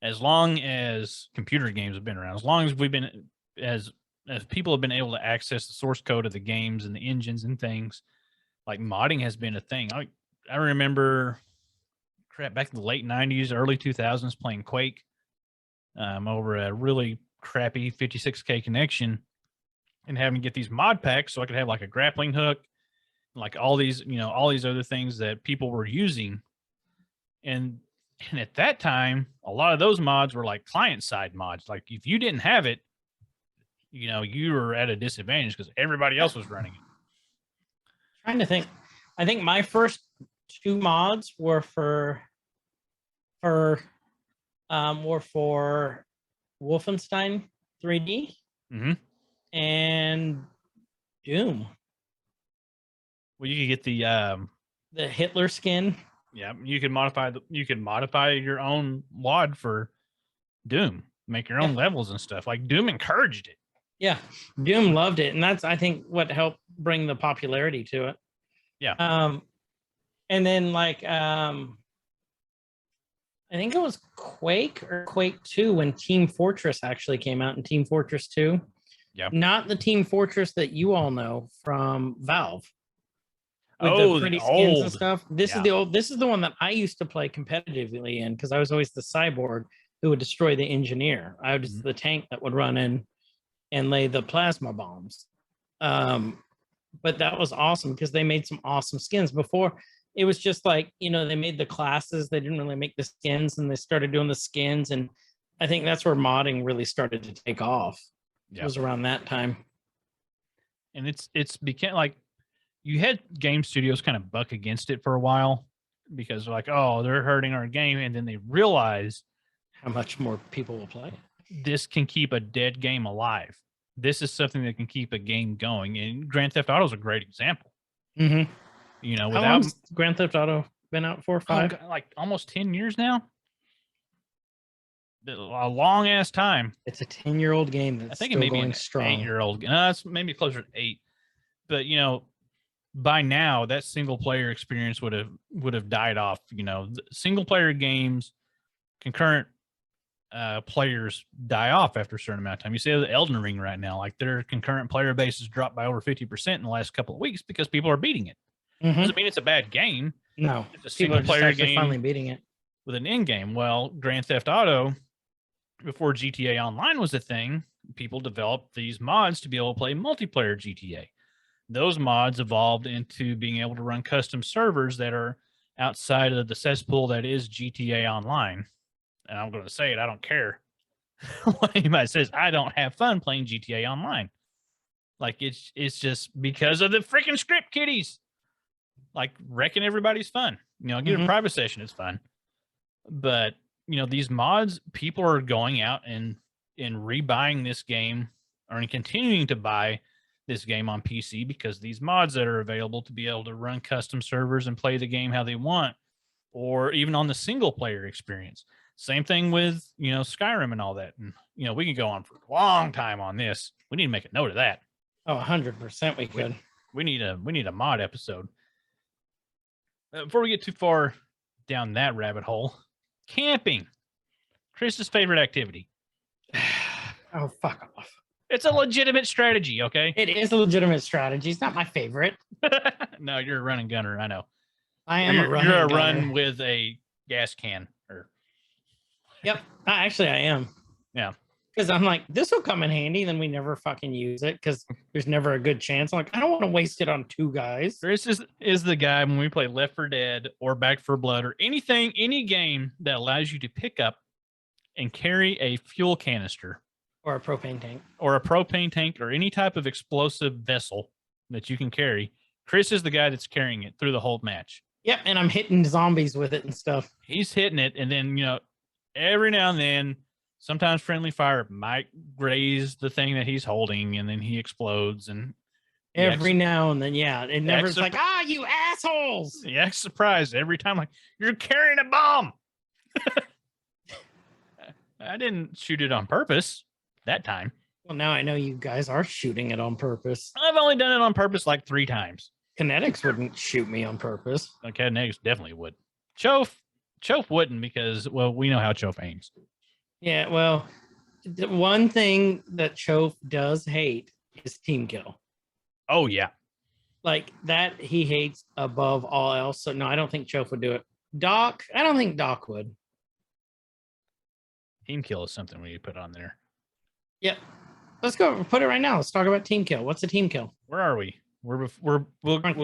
S3: as long as computer games have been around, as long as we've been as people have been able to access the source code of the games and the engines and things. Like modding has been a thing. I remember back in the late 90s, early 2000s playing Quake over a really crappy 56K connection and having to get these mod packs so I could have like a grappling hook, like all these other things that people were using. And at that time, a lot of those mods were like client side mods. Like if you didn't have it, you were at a disadvantage because everybody else was running it.
S2: Trying to think. I think my first 2 mods were for Wolfenstein 3D and Doom.
S3: Well, you could get
S2: the Hitler skin.
S3: Yeah, you could modify your own mod for Doom, make your own levels and stuff. Like Doom encouraged it.
S2: Yeah, Doom loved it, and that's I think what helped bring the popularity to it.
S3: Yeah.
S2: And then like I think it was Quake or Quake 2 when Team Fortress actually came out in Team Fortress 2.
S3: Yeah.
S2: Not the Team Fortress that you all know from Valve.
S3: With
S2: the pretty skins and stuff. This is the one that I used to play competitively in because I was always the cyborg who would destroy the engineer. I was the tank that would run in and lay the plasma bombs. But that was awesome because they made some awesome skins. Before it was just like, they made the classes. They didn't really make the skins, and they started doing the skins. And I think that's where modding really started to take off. Yeah. It was around that time.
S3: And it's became like you had game studios kind of buck against it for a while because they're like, oh, they're hurting our game. And then they realize
S2: how much more people will play.
S3: This can keep a dead game alive. This is something that can keep a game going. And Grand Theft Auto is a great example.
S2: Mm-hmm.
S3: How
S2: long's Grand Theft Auto been out for? 5?
S3: Like almost 10 years now. A long ass time.
S2: It's a 10-year-old game that's I think it may be an strong.
S3: 8-year-old. It's maybe closer to 8. But by now that single player experience would have died off. Single player games, concurrent players die off after a certain amount of time. You see the Elden Ring right now, like their concurrent player base has dropped by over 50% in the last couple of weeks because people are beating it. Mm-hmm. Doesn't mean it's a bad game.
S2: No,
S3: it's a single player game
S2: finally beating it
S3: with an end game. Well, Grand Theft Auto, before GTA Online was a thing, people developed these mods to be able to play multiplayer GTA. Those mods evolved into being able to run custom servers that are outside of the cesspool that is GTA Online. And I'm going to say it, I don't care what anybody says. I don't have fun playing GTA Online. Like it's just because of the freaking script kiddies. Like wrecking everybody's fun. Get a private session, it's fun. But these mods, people are going out and rebuying this game or continuing to buy this game on PC because these mods that are available to be able to run custom servers and play the game how they want, or even on the single player experience. Same thing with, Skyrim and all that. And, we can go on for a long time on this. We need to make a note of that.
S2: Oh, 100% we could.
S3: We need a mod episode. Before we get too far down that rabbit hole, camping. Chris's favorite activity.
S2: Oh, fuck off.
S3: It's a legitimate strategy, okay?
S2: It is a legitimate strategy. It's not my favorite.
S3: No, you're a running gunner. I know.
S2: I am
S3: You're a
S2: gunner.
S3: Run with a gas can.
S2: Yep. Actually, I am.
S3: Yeah.
S2: Because I'm like, this will come in handy. Then we never fucking use it because there's never a good chance. I'm like, I don't want to waste it on 2 guys.
S3: Chris is the guy when we play Left 4 Dead or Back 4 Blood or any game that allows you to pick up and carry a fuel canister
S2: Or a propane tank.
S3: or a propane tank or any type of explosive vessel that you can carry. Chris is the guy that's carrying it through the whole match.
S2: Yep, and I'm hitting zombies with it and stuff.
S3: He's hitting it, and then every now and then, sometimes friendly fire might graze the thing that he's holding, and then he explodes. And
S2: Every now and then, yeah. It never is
S3: Extra-
S2: like, you assholes.
S3: yeah, surprised every time, like, you're carrying a bomb. I didn't shoot it on purpose that time.
S2: Well, now I know you guys are shooting it on purpose.
S3: I've only done it on purpose like 3 times.
S2: Kinetics wouldn't shoot me on purpose.
S3: Okay, Kinetics definitely would. Chof wouldn't, because, well, we know how Chof aims.
S2: Yeah, well, the one thing that Chof does hate is team kill.
S3: Oh, yeah.
S2: Like that he hates above all else. So no, I don't think Chof would do it. Doc, I don't think Doc would.
S3: Team kill is something we need to put on there.
S2: Yep. Let's go put it right now. Let's talk about team kill. What's a team kill?
S3: Where are we? We'll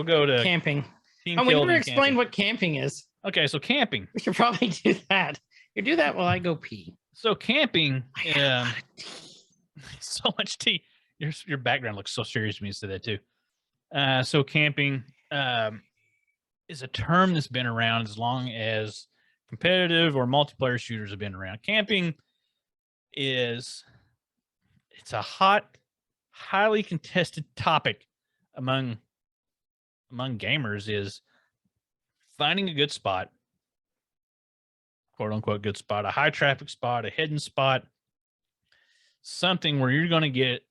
S3: go to
S2: Camping.
S3: team
S2: Oh, we
S3: kill.
S2: never
S3: then
S2: explained
S3: camping.
S2: what camping is.
S3: Okay, so camping.
S2: We should probably do that. You do that while I go pee.
S3: So camping. So much tea. Your background looks so serious when you said that too. So camping is a term that's been around as long as competitive or multiplayer shooters have been around. Camping it's a hot, highly contested topic among gamers, is finding a good spot, quote unquote good spot, a high traffic spot, a hidden spot, something where you're going to get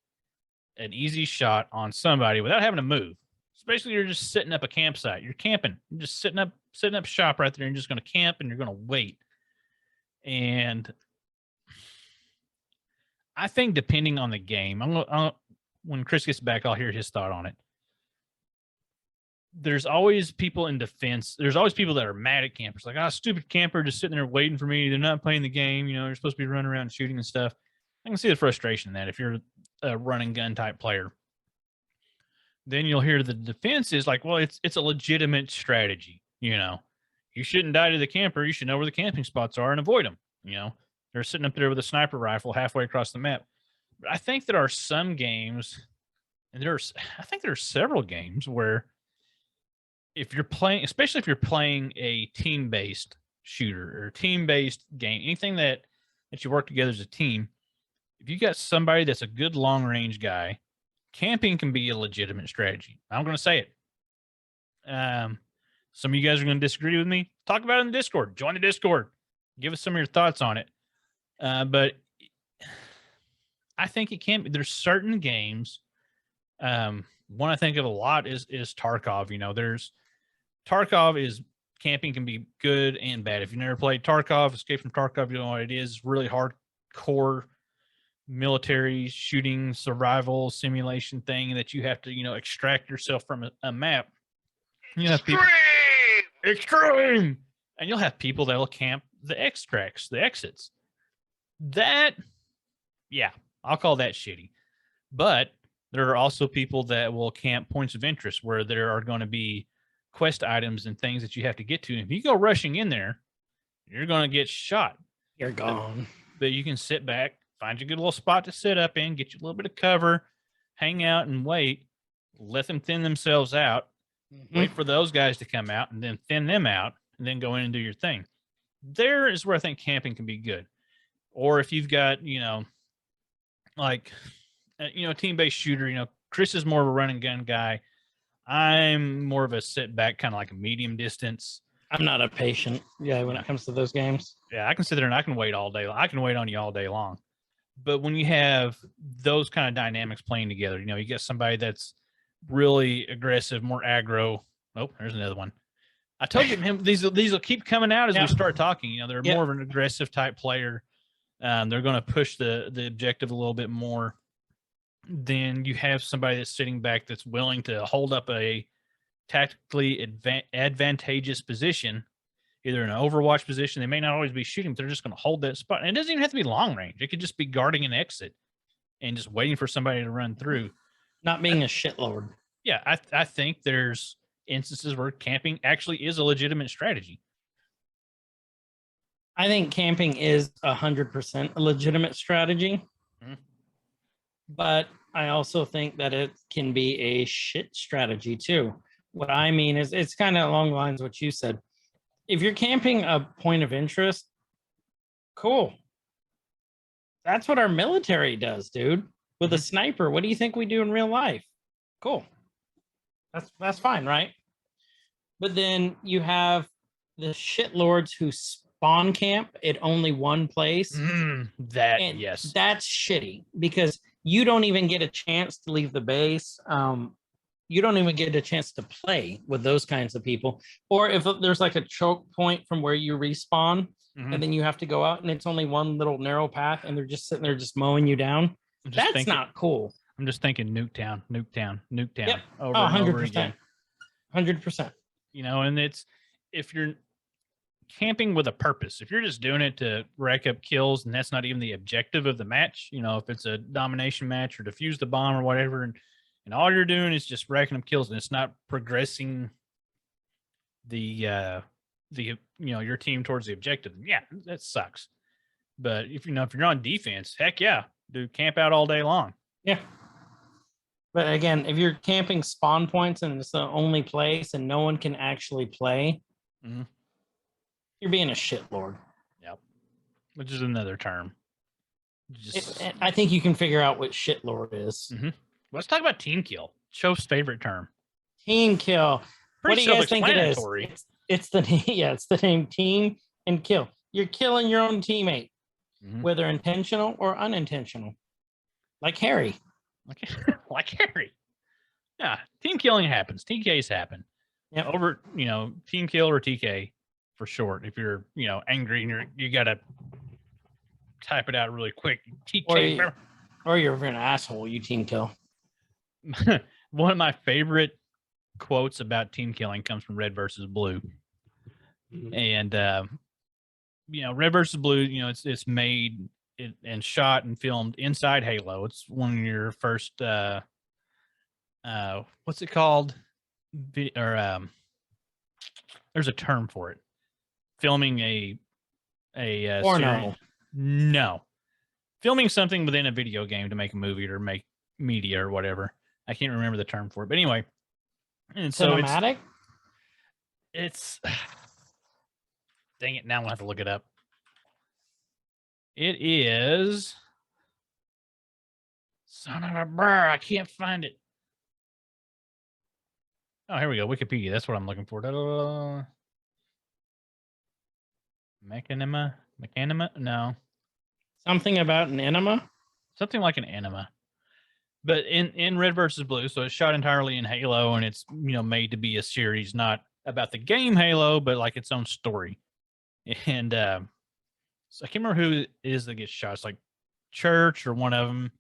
S3: an easy shot on somebody without having to move. So basically, you're just setting up a campsite. You're camping. You're just setting up shop right there. And you're just going to camp, and you're going to wait. And I think depending on the game, when Chris gets back, I'll hear his thought on it. There's always people in defense. There's always people that are mad at campers, like, stupid camper just sitting there waiting for me. They're not playing the game. They're supposed to be running around shooting and stuff. I can see the frustration in that if you're a run and gun type player. Then you'll hear the defense is like, well, it's a legitimate strategy. You shouldn't die to the camper. You should know where the camping spots are and avoid them. They're sitting up there with a sniper rifle halfway across the map. But I think there are some games, and I think there are several games where if you're playing, especially if you're playing a team-based shooter or team-based game, anything that you work together as a team, if you got somebody that's a good long-range guy, camping can be a legitimate strategy. I'm going to say it. Some of you guys are going to disagree with me. Talk about it in the Discord. Join the Discord. Give us some of your thoughts on it. But I think it can be. There's certain games. One I think of a lot is Tarkov. There's Tarkov is camping can be good and bad. If you never played Tarkov, Escape from Tarkov, you know what it is. Really hardcore military shooting survival simulation thing that you have to extract yourself from a map. You have people extreme, and you'll have people that will camp the extracts, the exits. That, yeah, I'll call that shitty. But there are also people that will camp points of interest where there are going to be quest items and things that you have to get to. If you go rushing in there, you're going to get shot.
S2: You're gone.
S3: But you can sit back, find you a good little spot to sit up in, get you a little bit of cover, hang out and wait, let them thin themselves out, wait for those guys to come out, and then thin them out, and then go in and do your thing. There is where I think camping can be good. Or if you've got, team-based shooter, Chris is more of a run and gun guy. I'm more of a sit back, kind of like a medium distance.
S2: I'm not a patient guy when it comes to those games.
S3: Yeah, I can sit there and I can wait all day. I can wait on you all day long. But when you have those kind of dynamics playing together, you get somebody that's really aggressive, more aggro. Oh, there's another one. I told you, these will keep coming out as we start talking. They're more of an aggressive type player. They're going to push the objective a little bit more. Then you have somebody that's sitting back that's willing to hold up a tactically advantageous position, either in an overwatch position. They may not always be shooting, but they're just going to hold that spot. And it doesn't even have to be long range. It could just be guarding an exit and just waiting for somebody to run through.
S2: Not being a shitlord.
S3: Yeah, I think there's instances where camping actually is a legitimate strategy.
S2: I think camping is 100% a legitimate strategy. but I also think that it can be a shit strategy too. What I mean is it's kind of along the lines of what you said. If you're camping a point of interest, cool. That's what our military does, dude. With a sniper, what do you think we do in real life? Cool. That's fine, right? But then you have the shitlords who spawn camp at only one place.
S3: That
S2: And
S3: yes,
S2: that's shitty because you don't even get a chance to leave the base. You don't even get a chance to play with those kinds of people. Or if there's like a choke point from where you respawn and then you have to go out and it's only one little narrow path and they're just sitting there just mowing you down. That's not cool.
S3: I'm just thinking Nuketown,
S2: Yep.
S3: over
S2: Oh,
S3: and over
S2: 100%.
S3: again.
S2: 100%.
S3: You know, and it's if you're camping with a purpose, if you're just doing it to rack up kills and that's not even the objective of the match, you know, if it's a domination match or defuse the bomb or whatever, and all you're doing is just racking up kills and it's not progressing the you know, your team towards the objective, yeah, that sucks. But if you know, if you're on defense, heck yeah, do camp out all day long.
S2: Yeah. But again, if you're camping spawn points and it's the only place and no one can actually play, you're being a shitlord.
S3: Yep. Which is another term. Just
S2: I think you can figure out what shitlord is.
S3: Let's talk about team kill. Show's favorite term.
S2: Team kill. What do you guys think it is?
S3: Self-explanatory.
S2: It's the it's the name team and kill. You're killing your own teammate, whether intentional or unintentional. Like Harry.
S3: Like Harry. Yeah, team killing happens. TKs happen.
S2: Yeah.
S3: Over, you know, team kill or TK for short. If you're, you know, angry and you gotta type it out really quick. TK.
S2: Or you're an asshole, you team kill.
S3: One of my favorite quotes about team killing comes from Red versus Blue. And you know, Red versus Blue, you know, it's made and shot and filmed inside Halo. It's one of your first what's it called? There's a term for it. Filming a
S2: Porno.
S3: No. Filming something within a video game to make a movie or make media or whatever. I can't remember the term for it. But anyway. And so
S2: cinematic?
S3: It's dang it, now I'm gonna have to look it up. It is son of a brr, I can't find it. Oh, here we go. Wikipedia. That's what I'm looking for. Mechanima? No.
S2: Something about an enema?
S3: Something like an enema. But in Red versus Blue, so it's shot entirely in Halo, and it's, you know, made to be a series, not about the game Halo, but like its own story. And so I can't remember who it is that gets shot. It's like Church or one of them,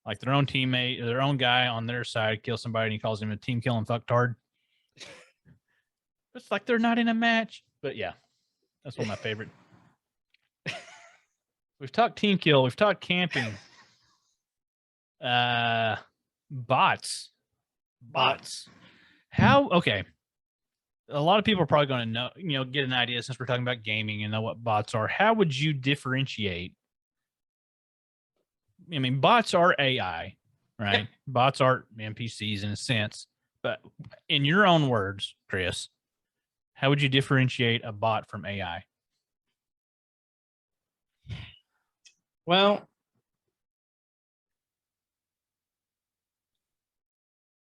S3: like their own teammate, their own guy on their side kills somebody, and he calls him a team killing fucktard. It's like they're not in a match, but yeah, that's one of my favorite. We've talked team kill. We've talked camping. Bots. How? Okay. A lot of people are probably going to know, you know, get an idea since we're talking about gaming and know what bots are. How would you differentiate? I mean, bots are AI, right? Yep. Bots are NPCs in a sense, but in your own words, Chris, how would you differentiate a bot from AI?
S2: Well,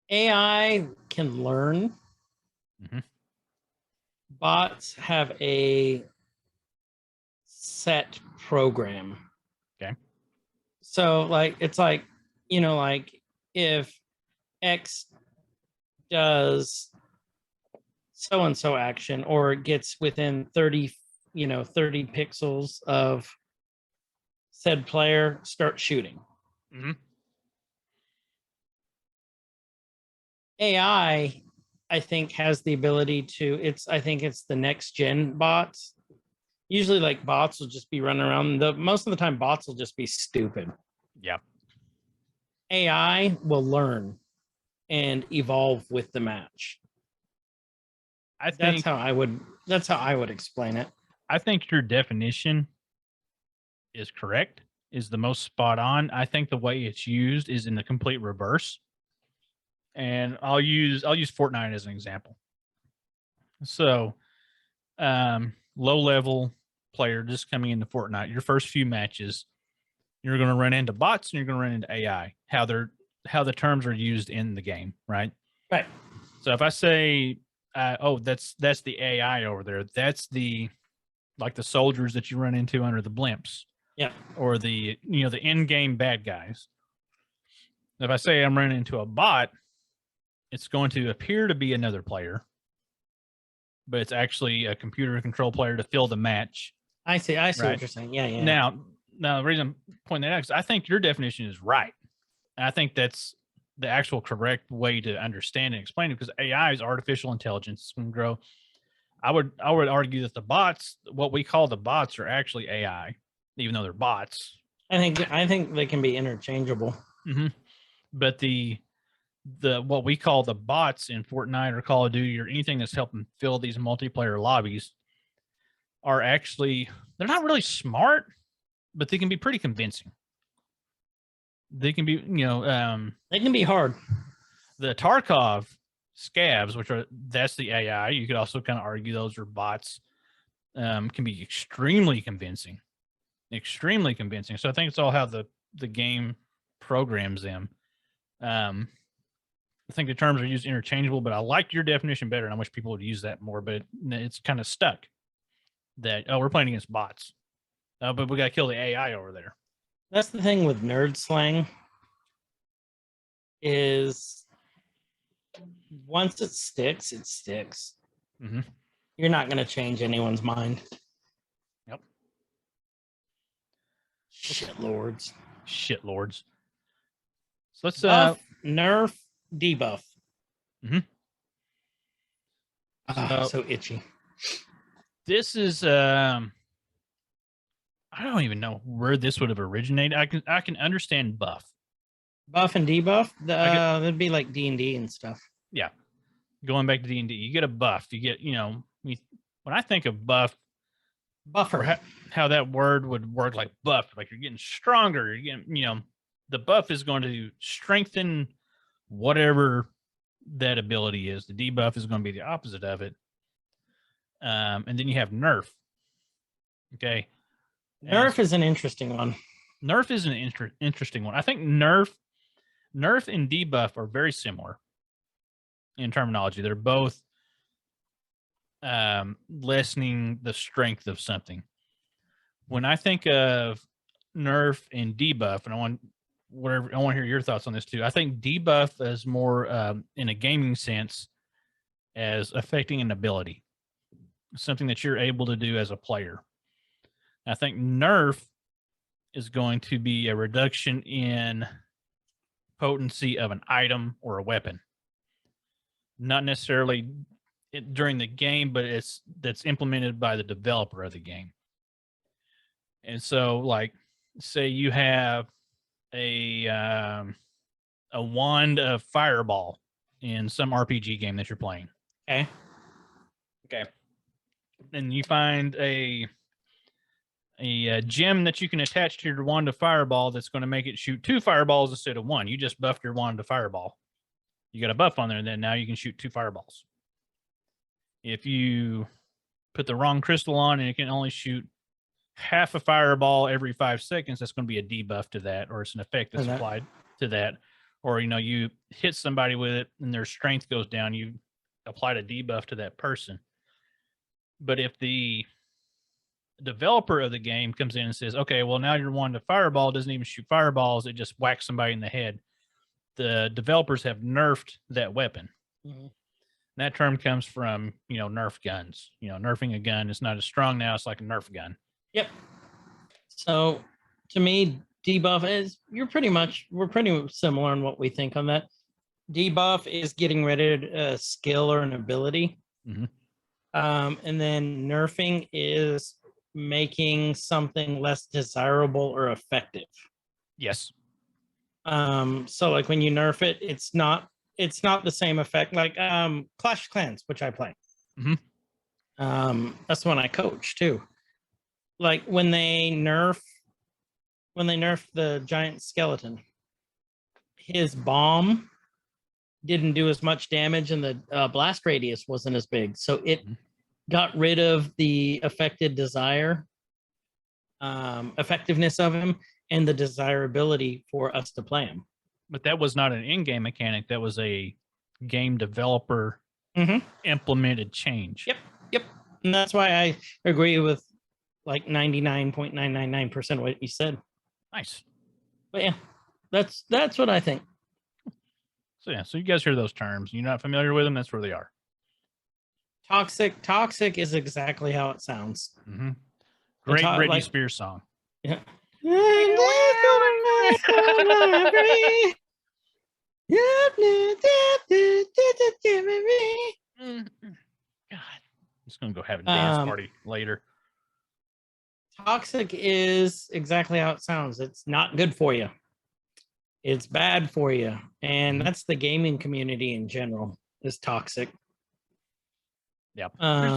S2: AI can learn. Bots have a set program.
S3: Okay.
S2: So, like, it's like, you know, like if X does so-and-so action or gets within 30, 30 pixels of said player, start shooting. AI, I think, has the ability to, I think it's the next gen bots. Usually, like, bots will just be running around. Most of the time, bots will just be stupid.
S3: Yeah.
S2: AI will learn and evolve with the match.
S3: I think
S2: that's how I would explain it.
S3: I think your definition is correct. is the most spot on. I think the way it's used is in the complete reverse. And I'll use Fortnite as an example. So, low level player just coming into Fortnite, your first few matches, you're going to run into bots and you're going to run into AI. How the terms are used in the game, right?
S2: Right.
S3: So if I say, "Oh, that's the AI over there," that's the soldiers that you run into under the blimps.
S2: Yeah.
S3: Or the in-game bad guys. If I say I'm running into a bot, it's going to appear to be another player, but it's actually a computer control player to fill the match.
S2: I see
S3: Right.
S2: what you're saying. Yeah.
S3: Now the reason I'm pointing that out is I think your definition is right. And I think that's the actual correct way to understand and explain it, because AI is artificial intelligence. It's going to grow. I would argue that the bots, what we call the bots, are actually AI, even though they're bots.
S2: I think they can be interchangeable.
S3: Mm-hmm. But the what we call the bots in Fortnite or Call of Duty or anything that's helping fill these multiplayer lobbies are actually, they're not really smart, but they can be pretty convincing. They can be,
S2: They can be hard.
S3: The Tarkov scabs, that's the AI. You could also kind of argue those are bots. Can be extremely convincing. So I think it's all how the game programs them. I think the terms are used interchangeable, but I like your definition better, and I wish people would use that more. But it's kind of stuck that, we're playing against bots, but we got to kill the AI over there.
S2: That's the thing with nerd slang, is once it sticks, it sticks.
S3: Mm-hmm.
S2: You're not going to change anyone's mind.
S3: Yep.
S2: Shit lords.
S3: So let's
S2: Buff, nerf, debuff.
S3: Mm-hmm.
S2: So itchy.
S3: This is I don't even know where this would have originated. I can understand buff
S2: and debuff. That'd be like D&D and stuff.
S3: Yeah, going back to D&D, you get a buff. You get, when I think of buff,
S2: Buffer.
S3: How that word would work, like buff, like you're getting stronger. You're getting, the buff is going to strengthen whatever that ability is. The debuff is going to be the opposite of it. And then you have nerf. Okay.
S2: Nerf is an interesting one.
S3: Nerf is an interesting one. I think nerf and debuff are very similar in terminology. They're both lessening the strength of something. When I think of nerf and debuff, and I want to hear your thoughts on this too. I think debuff is more in a gaming sense as affecting an ability, something that you're able to do as a player. I think nerf is going to be a reduction in potency of an item or a weapon. Not necessarily during the game, but that's implemented by the developer of the game. And so, like, say you have a wand of fireball in some RPG game that you're playing.
S2: Okay.
S3: And you find a gem that you can attach to your wand of fireball that's going to make it shoot 2 fireballs instead of 1. You just buffed your wand of fireball. You got a buff on there, and then now you can shoot 2 fireballs. If you put the wrong crystal on and it can only shoot half a fireball every 5 seconds, that's going to be a debuff to that, or it's an effect that's applied to that. Or, you hit somebody with it and their strength goes down, you applied a debuff to that person. But if the developer of the game comes in and says, okay, well, now your wand of fireball doesn't even shoot fireballs, it just whacks somebody in the head, the developers have nerfed that weapon.
S2: Mm-hmm.
S3: That term comes from, Nerf guns. Nerfing a gun is not as strong now. It's like a Nerf gun.
S2: Yep. So to me, debuff is, we're pretty similar in what we think on that. Debuff is getting rid of a skill or an ability.
S3: Mm-hmm.
S2: And then nerfing is making something less desirable or effective.
S3: Yes.
S2: So like when you nerf it, it's not the same effect. Like Clash of Clans, which I play.
S3: Mm-hmm.
S2: That's the one I coach too. Like when they nerf when they nerfed the giant skeleton. His bomb didn't do as much damage, and the blast radius wasn't as big. So it got rid of the effectiveness of him and the desirability for us to play him.
S3: But that was not an in-game mechanic. That was a game developer
S2: Mhm.
S3: implemented change.
S2: Yep. And that's why I agree with like 99.999% of what you said.
S3: Nice.
S2: But yeah, that's what I think.
S3: So yeah, so you guys hear those terms. You're not familiar with them, that's where they are.
S2: Toxic is exactly how it sounds.
S3: Mm-hmm. Great Britney
S2: like-
S3: Spears song.
S2: Yeah.
S3: God, I'm just gonna go have a dance party later.
S2: Toxic is exactly how it sounds. It's not good for you. It's bad for you. And that's the gaming community in general is toxic.
S3: Yeah.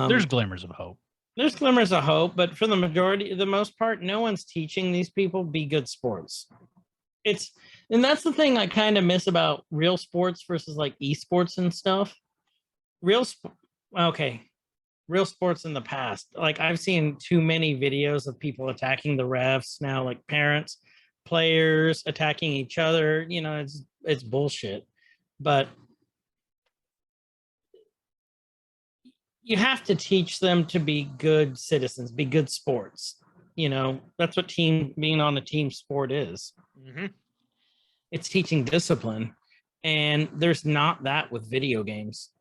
S3: There's glimmers of hope.
S2: There's glimmers of hope, but for the most part, no one's teaching these people be good sports. And that's the thing I kind of miss about real sports versus like esports and stuff. Real sports in the past, like I've seen too many videos of people attacking the refs now, like parents, players attacking each other. You know, it's bullshit. But you have to teach them to be good citizens, be good sports. You know, that's what being on a team sport is.
S3: Mm-hmm.
S2: It's teaching discipline, and there's not that with video games.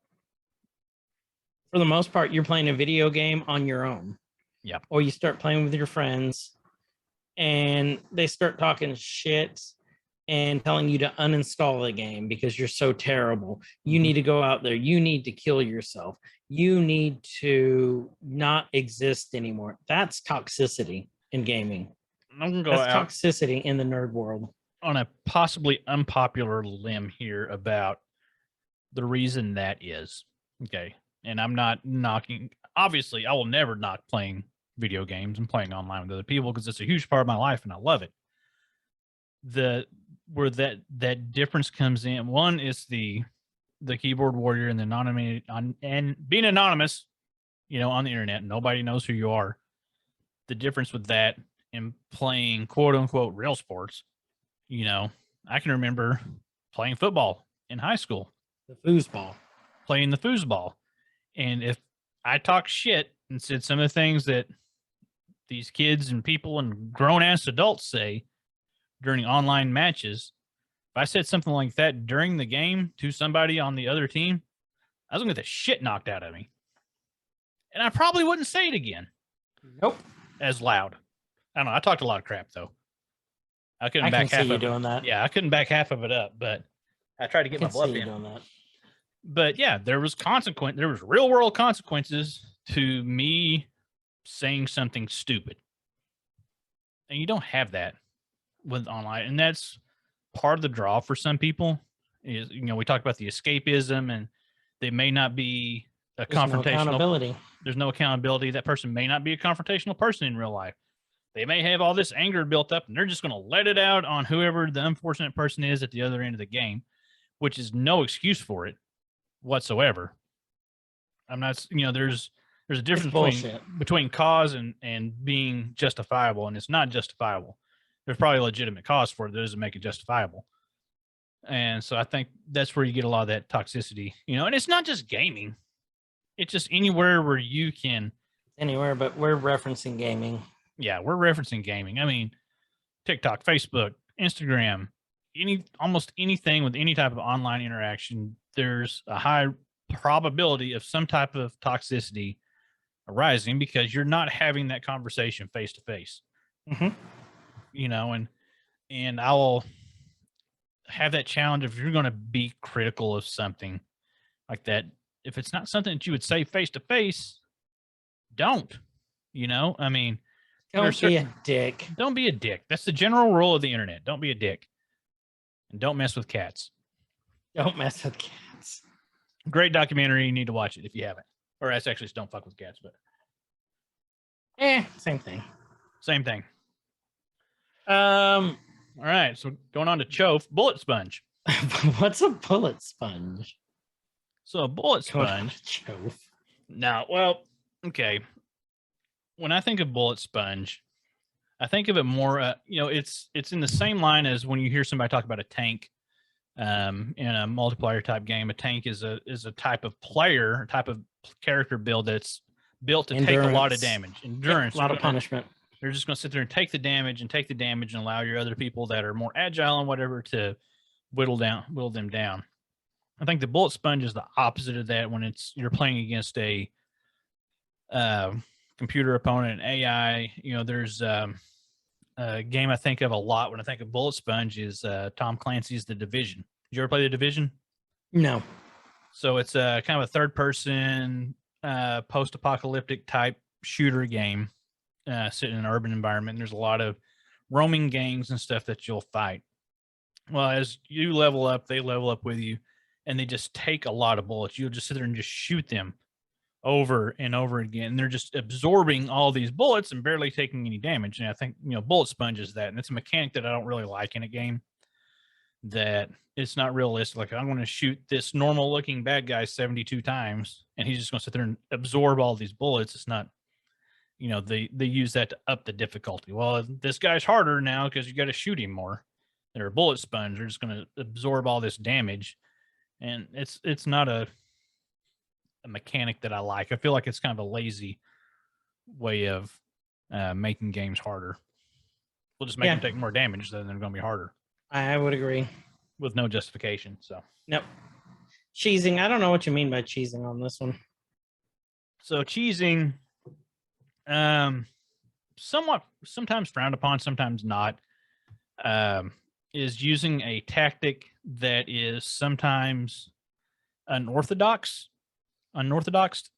S2: For the most part, you're playing a video game on your own.
S3: Yeah.
S2: Or you start playing with your friends and they start talking shit and telling you to uninstall the game because you're so terrible. You need to go out there. You need to kill yourself. You need to not exist anymore. That's toxicity in gaming.
S3: I'm gonna go
S2: That's
S3: out
S2: toxicity in the nerd world.
S3: on a possibly unpopular limb here about the reason that is. Okay. And I'm not knocking, obviously, I will never knock playing video games and playing online with other people because it's a huge part of my life and I love it. Where that difference comes in, one is the keyboard warrior and the anonymity and being anonymous, you know, on the internet. Nobody knows who you are. The difference with that and playing quote unquote real sports, you know, I can remember playing football in high school.
S2: The foosball.
S3: Playing the foosball. And if I talk shit and said some of the things that these kids and people and grown-ass adults say during online matches, if I said something like that during the game to somebody on the other team, I was going to get the shit knocked out of me. And I probably wouldn't say it again.
S2: Nope.
S3: As loud. I don't know. I talked a lot of crap, though. I couldn't back half of it.
S2: Doing that.
S3: Yeah, I couldn't back half of it up, but I tried to get my bluff in.
S2: Doing that.
S3: But yeah, there was real world consequences to me saying something stupid. And you don't have that with online. And that's part of the draw for some people is, you know, we talked about the escapism and they may not be a confrontational.
S2: No accountability.
S3: There's no accountability. That person may not be a confrontational person in real life. They may have all this anger built up and they're just going to let it out on whoever the unfortunate person is at the other end of the game, which is no excuse for it whatsoever. I'm not, you know, there's a difference between cause and being justifiable, and it's not justifiable. There's probably a legitimate cause for it that doesn't make it justifiable. And so I think that's where you get a lot of that toxicity, you know, and it's not just gaming. It's just anywhere where you can.
S2: Anywhere, but we're referencing gaming.
S3: Yeah, we're referencing gaming. I mean, TikTok, Facebook, Instagram, almost anything with any type of online interaction, there's a high probability of some type of toxicity arising because you're not having that conversation face to face. You know, and I will have that challenge if you're going to be critical of something like that. If it's not something that you would say face to face, don't. You know, I mean,
S2: don't be a dick.
S3: Don't be a dick. That's the general rule of the internet. Don't be a dick. And don't mess with cats.
S2: Don't mess with cats.
S3: Great documentary. You need to watch it if you haven't. Or that's actually just Don't Fuck with Cats, but
S2: same thing.
S3: Same thing.
S2: Um,
S3: All right, so going on to Chofe, bullet sponge.
S2: what's a bullet sponge?
S3: So a bullet
S2: Going on
S3: sponge.
S2: to Chofe.
S3: Now, well, okay. When I think of bullet sponge, I think of it more. It's in the same line as when you hear somebody talk about a tank. In a multiplayer type game, a tank is a type of player, a type of character build that's built to take a lot of
S2: Endurance.
S3: damage.
S2: Yep,
S3: Endurance.
S2: a lot of punishment.
S3: They're just going to sit there and take the damage and allow your other people that are more agile and whatever to whittle them down. I think the bullet sponge is the opposite of that when you're playing against a computer opponent, AI. There's a game I think of a lot when I think of bullet sponge is Tom Clancy's The Division. Did you ever play The Division?
S2: No.
S3: So it's a kind of a third person post-apocalyptic type shooter game set in an urban environment. And there's a lot of roaming gangs and stuff that you'll fight. Well, as you level up, they level up with you, and they just take a lot of bullets. You'll just sit there and just shoot them over and over again. And they're just absorbing all these bullets and barely taking any damage. And I think, bullet sponge is that. And it's a mechanic that I don't really like in a game, that it's not realistic. Like, I'm going to shoot this normal looking bad guy 72 times and he's just going to sit there and absorb all these bullets. It's not, they use that to up the difficulty. Well, this guy's harder now because you got to shoot him more. They're a bullet sponge. They're just going to absorb all this damage. And it's not a mechanic that I like. I feel like it's kind of a lazy way of making games harder. We'll just make them take more damage, then they're going to be harder.
S2: I would agree.
S3: With no justification. So
S2: nope. Cheesing. I don't know what you mean by cheesing on this one.
S3: So cheesing, sometimes frowned upon, sometimes not, is using a tactic that is sometimes unorthodox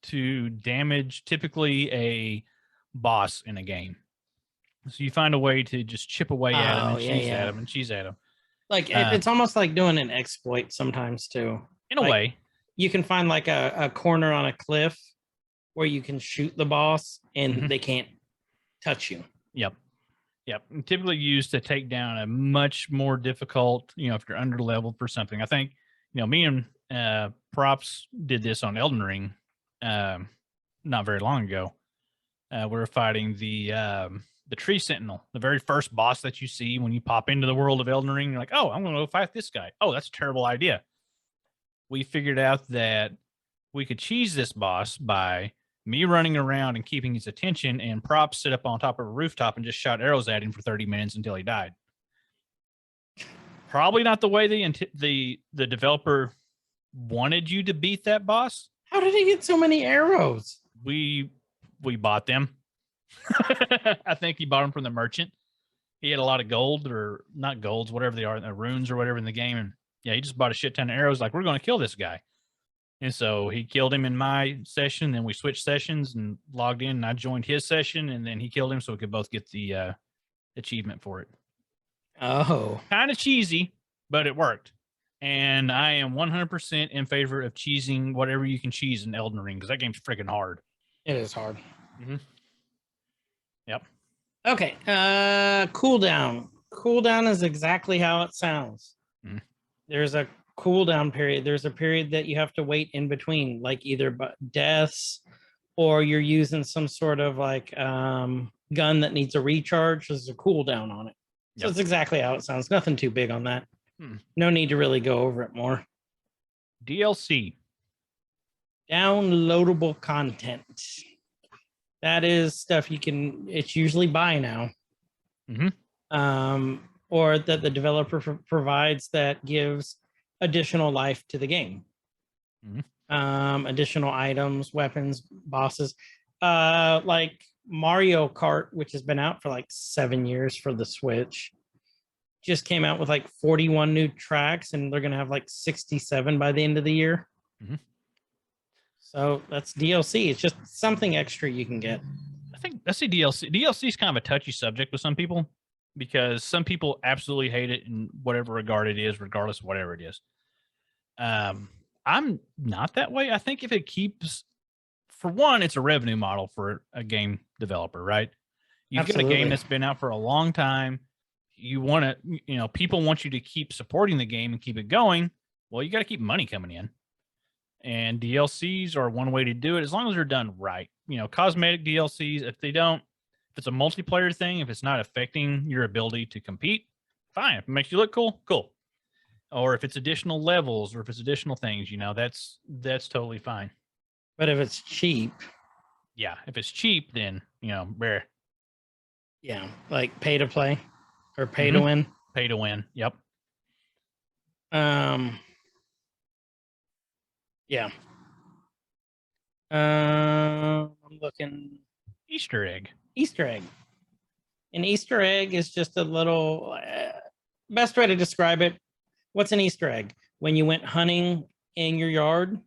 S3: to damage typically a boss in a game. So you find a way to just chip away at him and cheese at him.
S2: Like it's almost like doing an exploit sometimes too.
S3: In a way.
S2: You can find like a corner on a cliff where you can shoot the boss and they can't touch you.
S3: Yep. And typically used to take down a much more difficult, if you're under leveled for something. I think, me and Props did this on Elden Ring not very long ago. We were fighting the Tree Sentinel, the very first boss that you see when you pop into the world of Elden Ring. You're like, oh, I'm going to go fight this guy. Oh, that's a terrible idea. We figured out that we could cheese this boss by me running around and keeping his attention, and Props sit up on top of a rooftop and just shot arrows at him for 30 minutes until he died. Probably not the way the developer wanted you to beat that boss.
S2: How did he get so many arrows?
S3: We bought them. I think he bought them from the merchant. He had a lot of gold, or not golds, whatever they are, the runes or whatever in the game. And yeah, he just bought a shit ton of arrows. Like, we're going to kill this guy. And so he killed him in my session. Then we switched sessions and logged in, and I joined his session, and then he killed him so we could both get the achievement for it.
S2: Oh,
S3: kind of cheesy, but it worked. And I am 100% in favor of cheesing whatever you can cheese in Elden Ring, because that game's freaking hard.
S2: It is hard.
S3: Yep.
S2: Okay. Cooldown. Cooldown is exactly how it sounds. There's a cooldown period. There's a period that you have to wait in between, like either deaths or you're using some sort of like gun that needs a recharge. There's a cooldown on it. So it's exactly how it sounds. Nothing too big on that. No need to really go over it more.
S3: DLC.
S2: Downloadable content. That is stuff it's usually buy now. Or that the developer provides that gives additional life to the game. Additional items, weapons, bosses. Like Mario Kart, which has been out for like 7 years for the Switch, just came out with like 41 new tracks, and they're going to have like 67 by the end of the year. So that's DLC. It's just something extra you can get.
S3: I think that's the DLC. DLC is kind of a touchy subject with some people, because some people absolutely hate it in whatever regard it is, regardless of whatever it is. I'm not that way. I think if it keeps, for one, it's a revenue model for a game developer, right? You've got a game that's been out for a long time. you want to, people want you to keep supporting the game and keep it going. Well, you got to keep money coming in. And DLCs are one way to do it as long as they're done right. Cosmetic DLCs, if it's a multiplayer thing, if it's not affecting your ability to compete, fine. If it makes you look cool, cool. Or if it's additional levels or if it's additional things, that's totally fine.
S2: But if it's cheap,
S3: Yeah. If it's cheap, then, rare.
S2: yeah, like pay to play or pay to win.
S3: Pay to win. Yep.
S2: Yeah. I'm looking.
S3: Easter egg.
S2: An Easter egg is just a little, best way to describe it. What's an Easter egg? When you went hunting in your yard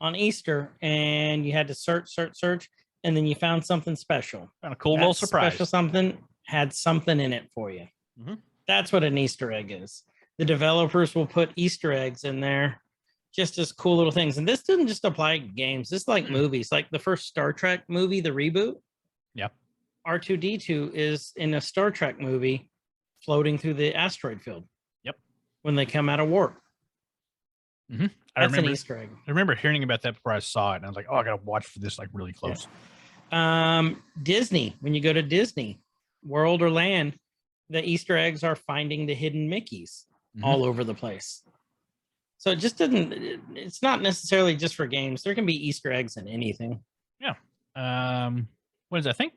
S2: on Easter and you had to search, and then you found something special.
S3: Found a cool little surprise.
S2: Special something had something in it for you. That's what an Easter egg is. The developers will put Easter eggs in there just as cool little things. And this didn't just apply to games. This is like movies, like the first Star Trek movie, the reboot.
S3: Yeah.
S2: R2-D2 is in a Star Trek movie floating through the asteroid field.
S3: Yep.
S2: When they come out of warp. That's an Easter egg.
S3: I remember hearing about that before I saw it. And I was like, oh, I got to watch for this like really close.
S2: Yeah. Disney, when you go to Disney World or Land, the Easter eggs are finding the hidden Mickeys all over the place. So it just it's not necessarily just for games. There can be Easter eggs in anything. Yeah.
S3: What is that? I think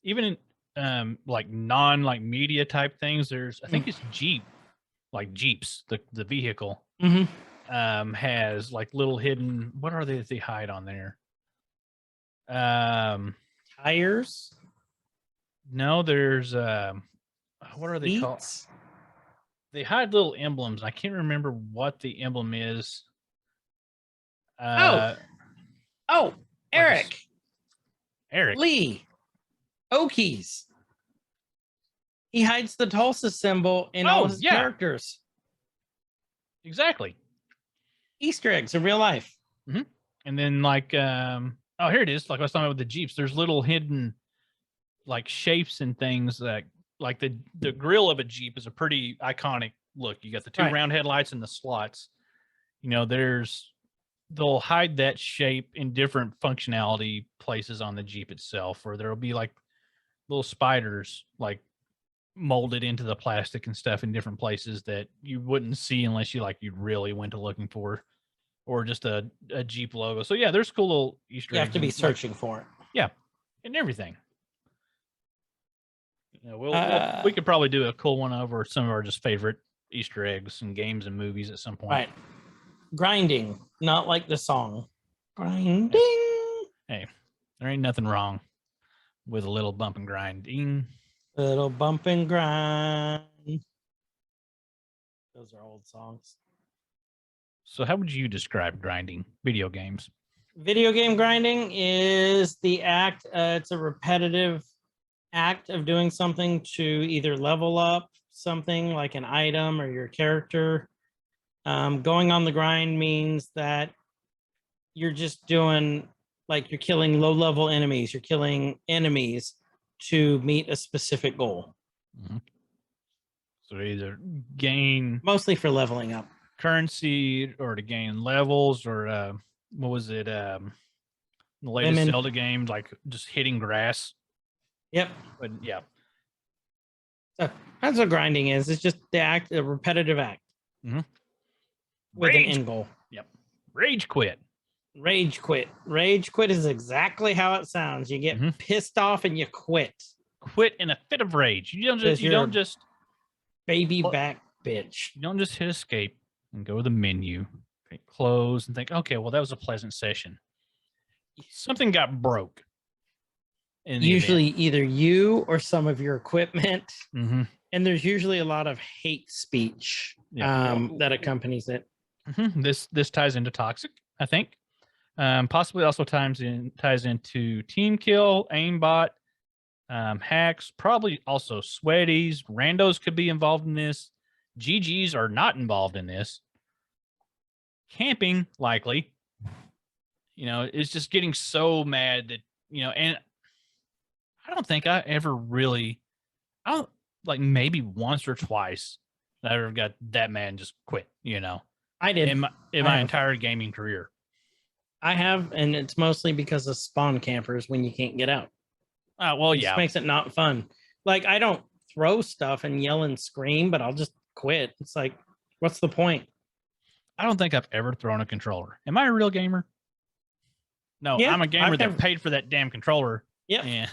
S3: even in like non media type things, there's, I think it's Jeeps, the vehicle has like little hidden, what are they that they hide on there?
S2: Tires?
S3: No, there's what are they called? They hide little emblems. I can't remember what the emblem is.
S2: Eric
S3: Lee
S2: Okies. He hides the Tulsa symbol in all his characters.
S3: Exactly.
S2: Easter eggs in real life.
S3: And then like here it is. Like I was talking about with the Jeeps, there's little hidden like shapes and things that like the grill of a Jeep is a pretty iconic look. You got the two round headlights and the slots. They'll hide that shape in different functionality places on the Jeep itself, or there'll be like little spiders like molded into the plastic and stuff in different places that you wouldn't see unless you really went to looking for, or just a Jeep logo. So yeah, there's cool little Easter eggs.
S2: You have to be searching for it.
S3: Yeah. And everything. We could probably do a cool one over some of our just favorite Easter eggs and games and movies at some point.
S2: Right. Grinding, not like the song. Grinding.
S3: Hey, there ain't nothing wrong with a little bump and grinding.
S2: Little bump and grind. Those are old songs.
S3: So how would you describe grinding video games?
S2: Video game grinding is the act. It's a repetitive act of doing something to either level up something like an item or your character. Going on the grind means that you're just doing, like, you're killing low-level enemies. You're killing enemies to meet a specific goal.
S3: So either gain...
S2: Mostly for leveling up.
S3: Currency, or to gain levels, or what was it? The latest Zelda game, like just hitting grass.
S2: Yep.
S3: But yeah.
S2: So that's what grinding is. It's just the act, a repetitive act. With an end goal.
S3: Yep. Rage quit.
S2: Rage quit. Rage quit is exactly how it sounds. You get pissed off and you quit.
S3: Quit in a fit of rage. You don't just
S2: baby back bitch.
S3: You don't just hit escape and go to the menu, close, and think, okay, well, that was a pleasant session. Something got broke.
S2: Usually either you or some of your equipment. And there's usually a lot of hate speech that accompanies it.
S3: This ties into toxic, I think. Possibly also ties into team kill, aimbot, hacks, probably also sweaties. Randos could be involved in this. GGs are not involved in this. Camping, likely. It's just getting so mad that, and I don't think I ever really, like maybe once or twice that I ever got that mad and just quit, you know,
S2: I did.
S3: in my
S2: I have.
S3: entire gaming career.
S2: I have, and it's mostly because of spawn campers when you can't get out.
S3: Well,
S2: It just makes it not fun. Like, I don't throw stuff and yell and scream, but I'll just quit. It's like, what's the point?
S3: I don't think I've ever thrown a controller. Am I a real gamer? No,
S2: Yeah,
S3: I'm a gamer
S2: I've
S3: that
S2: never-
S3: paid for that damn controller.
S2: Yep.
S3: And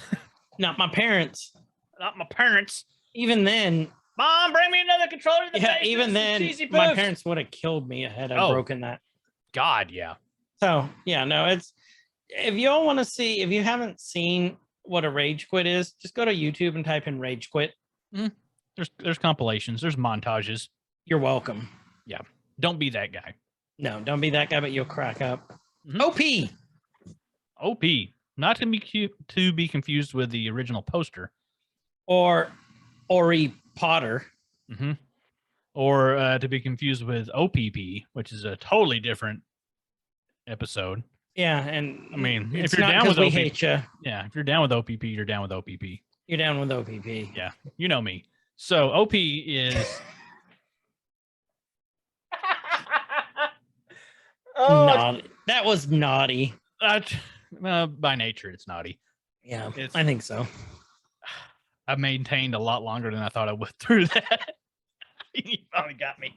S2: Not my parents.
S3: not my parents.
S2: Even then,
S3: Mom, bring me another controller.
S2: yeah, even then, my parents would have killed me had I broken that.
S3: God, yeah.
S2: So yeah, no, it's if you all want to see, if you haven't seen what a rage quit is, just go to YouTube and type in rage quit.
S3: There's compilations. There's montages.
S2: You're welcome.
S3: Don't be that guy.
S2: No, don't be that guy, but you'll crack up.
S3: Mhm.
S2: OP.
S3: OP, not to be confused with the original poster,
S2: Or Ori Potter.
S3: mm-hmm. Or to be confused with OPP, which is a totally different episode.
S2: Yeah, and
S3: I mean,
S2: it's
S3: if you're
S2: not
S3: down
S2: 'cause
S3: with
S2: we
S3: OPP,
S2: hate you.
S3: yeah, if you're down with OPP, you're down with OPP.
S2: You're down with OPP.
S3: Yeah, you know me. So OP is
S2: Naughty. That was naughty.
S3: by nature it's naughty.
S2: Yeah,
S3: It's-
S2: I think so.
S3: I maintained a lot longer than I thought I would through that. You finally got me.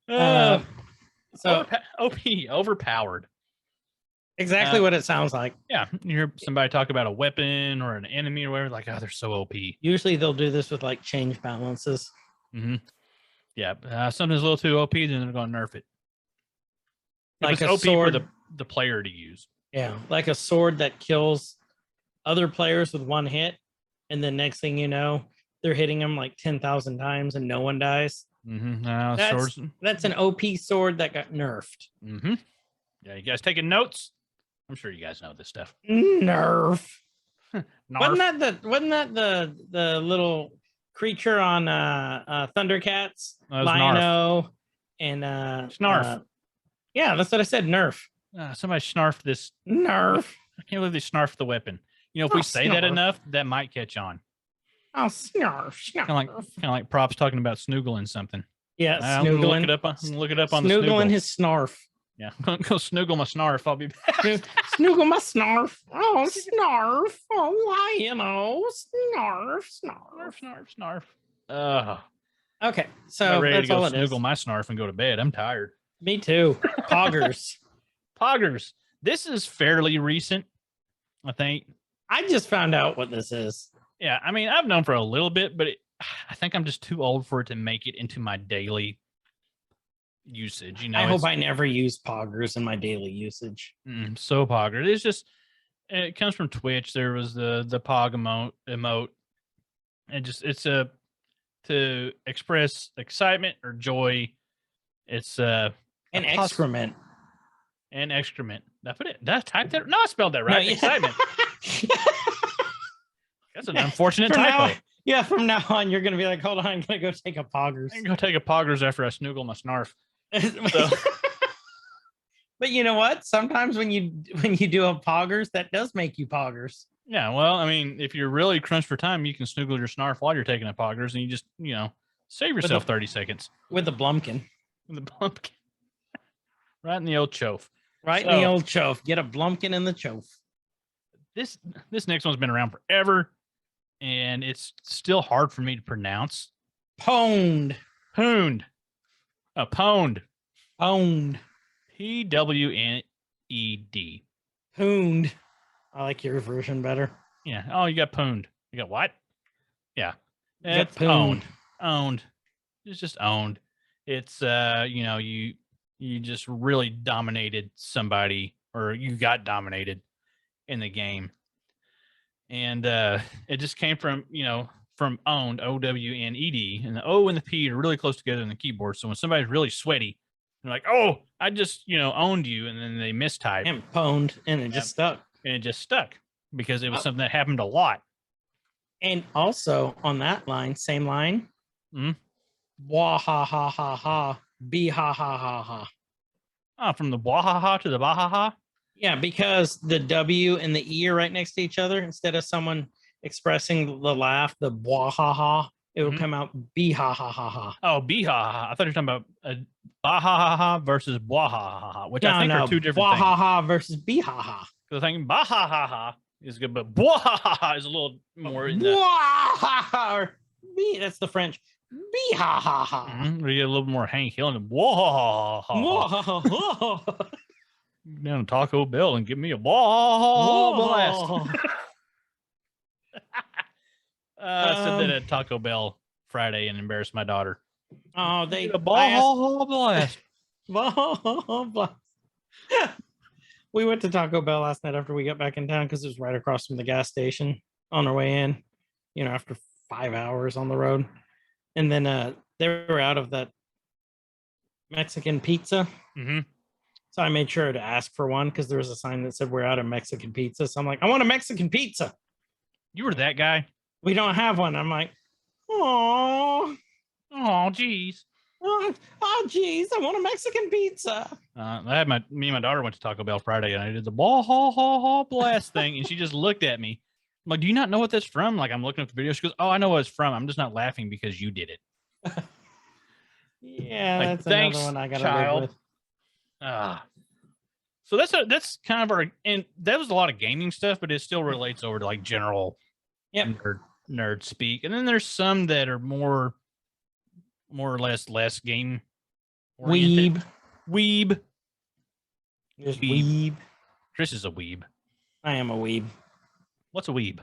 S2: So
S3: OP, overpowered.
S2: exactly what it sounds like.
S3: Yeah, you hear somebody talk about a weapon or an enemy or whatever, like, oh, they're so OP.
S2: Usually they'll do this with like change balances.
S3: Mm-hmm. Yeah, something's a little too OP, then they're going to nerf it. If
S2: Like
S3: it's
S2: a
S3: OP
S2: sword.
S3: for the player to use.
S2: Yeah, like a sword that kills other players with one hit, and the next thing you know, they're hitting them like 10,000 times and no one dies.
S3: Mm-hmm.
S2: That's-
S3: Swords.
S2: That's an OP sword that got nerfed.
S3: Mm-hmm. Yeah, you guys taking notes? I'm sure you guys know this stuff.
S2: Nerf.
S3: Narf.
S2: Wasn't that the little creature on Thundercats?
S3: That was
S2: Lion-O and
S3: Snarf.
S2: Yeah, that's what I said. Nerf.
S3: Somebody snarfed this.
S2: Nerf.
S3: I can't believe they snarfed the weapon. You know, if we
S2: Oh,
S3: say that
S2: snarf.
S3: enough, that might catch on.
S2: Oh, snarf.
S3: Kind of like props talking about snoogling something.
S2: Yeah,
S3: I'm gonna look
S2: snoogling.
S3: it up. I'm gonna look it up on the
S2: Snoogling
S3: snoogle.
S2: his snarf.
S3: Yeah, go snoogle my snarf. I'll be back.
S2: Snoogle my snarf. Oh, snarf. Oh, Lion-O. Snarf. Snarf.
S3: snarf, snarf.
S2: Okay,
S3: I'm
S2: so
S3: ready to
S2: that's
S3: go
S2: all it is.
S3: snoogle my snarf and go to bed. I'm tired.
S2: Me too. Poggers.
S3: Poggers. This is fairly recent, I think.
S2: I just found out what this is.
S3: Yeah, I mean, I've known for a little bit, but I think I'm just too old for it to make it into my daily usage. You know,
S2: I hope
S3: it's-
S2: I never use poggers in my daily usage.
S3: so pogger. It's just it comes from Twitch. There was the pog emote. It's a to express excitement or joy. It's
S2: An
S3: a poss-
S2: excrement.
S3: and excrement. Did I put it? Did I type that? No, I spelled that right.
S2: No, yeah.
S3: Excitement. That's an unfortunate
S2: From
S3: typo.
S2: now, yeah, from now on, you're gonna be like, hold on, I'm gonna go take a poggers.
S3: I can go take a poggers after I snoogle my snarf.
S2: But you know what? Sometimes when you do a poggers, that does make you poggers.
S3: Yeah, well, I mean, if you're really crunched for time, you can snoogle your snarf while you're taking a poggers, and you just, save yourself 30 seconds
S2: With the blumpkin.
S3: with the pumpkin. Right in the old chofe.
S2: Right in the
S3: So-
S2: old chofe. Get a blumpkin in the chofe.
S3: This next one's been around forever, and it's still hard for me to pronounce.
S2: Pwned.
S3: Pwned. Pwned.
S2: Pwned.
S3: Pwned.
S2: Pwned. I like your version better.
S3: Yeah. Oh, you got pwned. You got what? Yeah.
S2: You got
S3: It's owned.
S2: pwned.
S3: Owned. It's just owned. It's you just really dominated somebody, or you got dominated in the game. And it just came from owned, OWNED, and the O and the P are really close together in the keyboard. So when somebody's really sweaty, they're like, "Oh, I just owned you," and then they mistype,
S2: And pwned. And it just stuck.
S3: and it just stuck because it was
S2: Oh.
S3: something that happened a lot.
S2: And also on that line, same line.
S3: Mhm.
S2: Wah ha ha ha ha. Be ha ha ha ha.
S3: From the wahaha to the bahaha.
S2: Yeah, because the W and the E are right next to each other. Instead of someone expressing the laugh, the blah ha ha, it will
S3: Mhm.
S2: come out be ha ha ha ha.
S3: Oh, beha ha ha. I thought you were talking about bah ha ha ha versus blah ha ha ha, which I think are two different
S2: blah
S3: things.
S2: ha ha versus be ha ha.
S3: Because I think bah ha ha ha is good, but blah ha ha ha is a little more in the.
S2: Blah ha ha. Or be, that's the French. Be ha ha ha.
S3: Mhm, where you get a little more Hank Hill and blah ha ha ha.
S2: Blah ha ha ha.
S3: Down to Taco Bell and give me a blah blast. I said that at Taco Bell Friday and embarrassed my daughter.
S2: Oh, they
S3: A blah blast.
S2: We went to Taco Bell last night after we got back in town because it was right across from the gas station on our way in, you know, after 5 hours on the road. And then they were out of that Mexican pizza.
S3: Mm-hmm.
S2: So I made sure to ask for one because there was a sign that said we're out of Mexican pizza. So I'm like, I want a Mexican pizza.
S3: You were that guy.
S2: We don't have one. I'm like, oh,
S3: Geez.
S2: oh, geez, I want a Mexican pizza.
S3: I had me and my daughter went to Taco Bell Friday, and I did the blah blast thing, and she just looked at me. I'm like, do you not know what that's from? Like, I'm looking at the video. She goes, oh, I know what it's from. I'm just not laughing because you did it.
S2: Yeah,
S3: Like,
S2: that's
S3: thanks,
S2: another one I gotta
S3: child.
S2: live with.
S3: So that's kind of our, and that was a lot of gaming stuff, but it still relates over to like general nerd speak. And then there's some that are more or less game oriented. Weeb.
S2: Just
S3: Weeb.
S2: weeb.
S3: Chris is a weeb.
S2: I am a weeb.
S3: What's a weeb?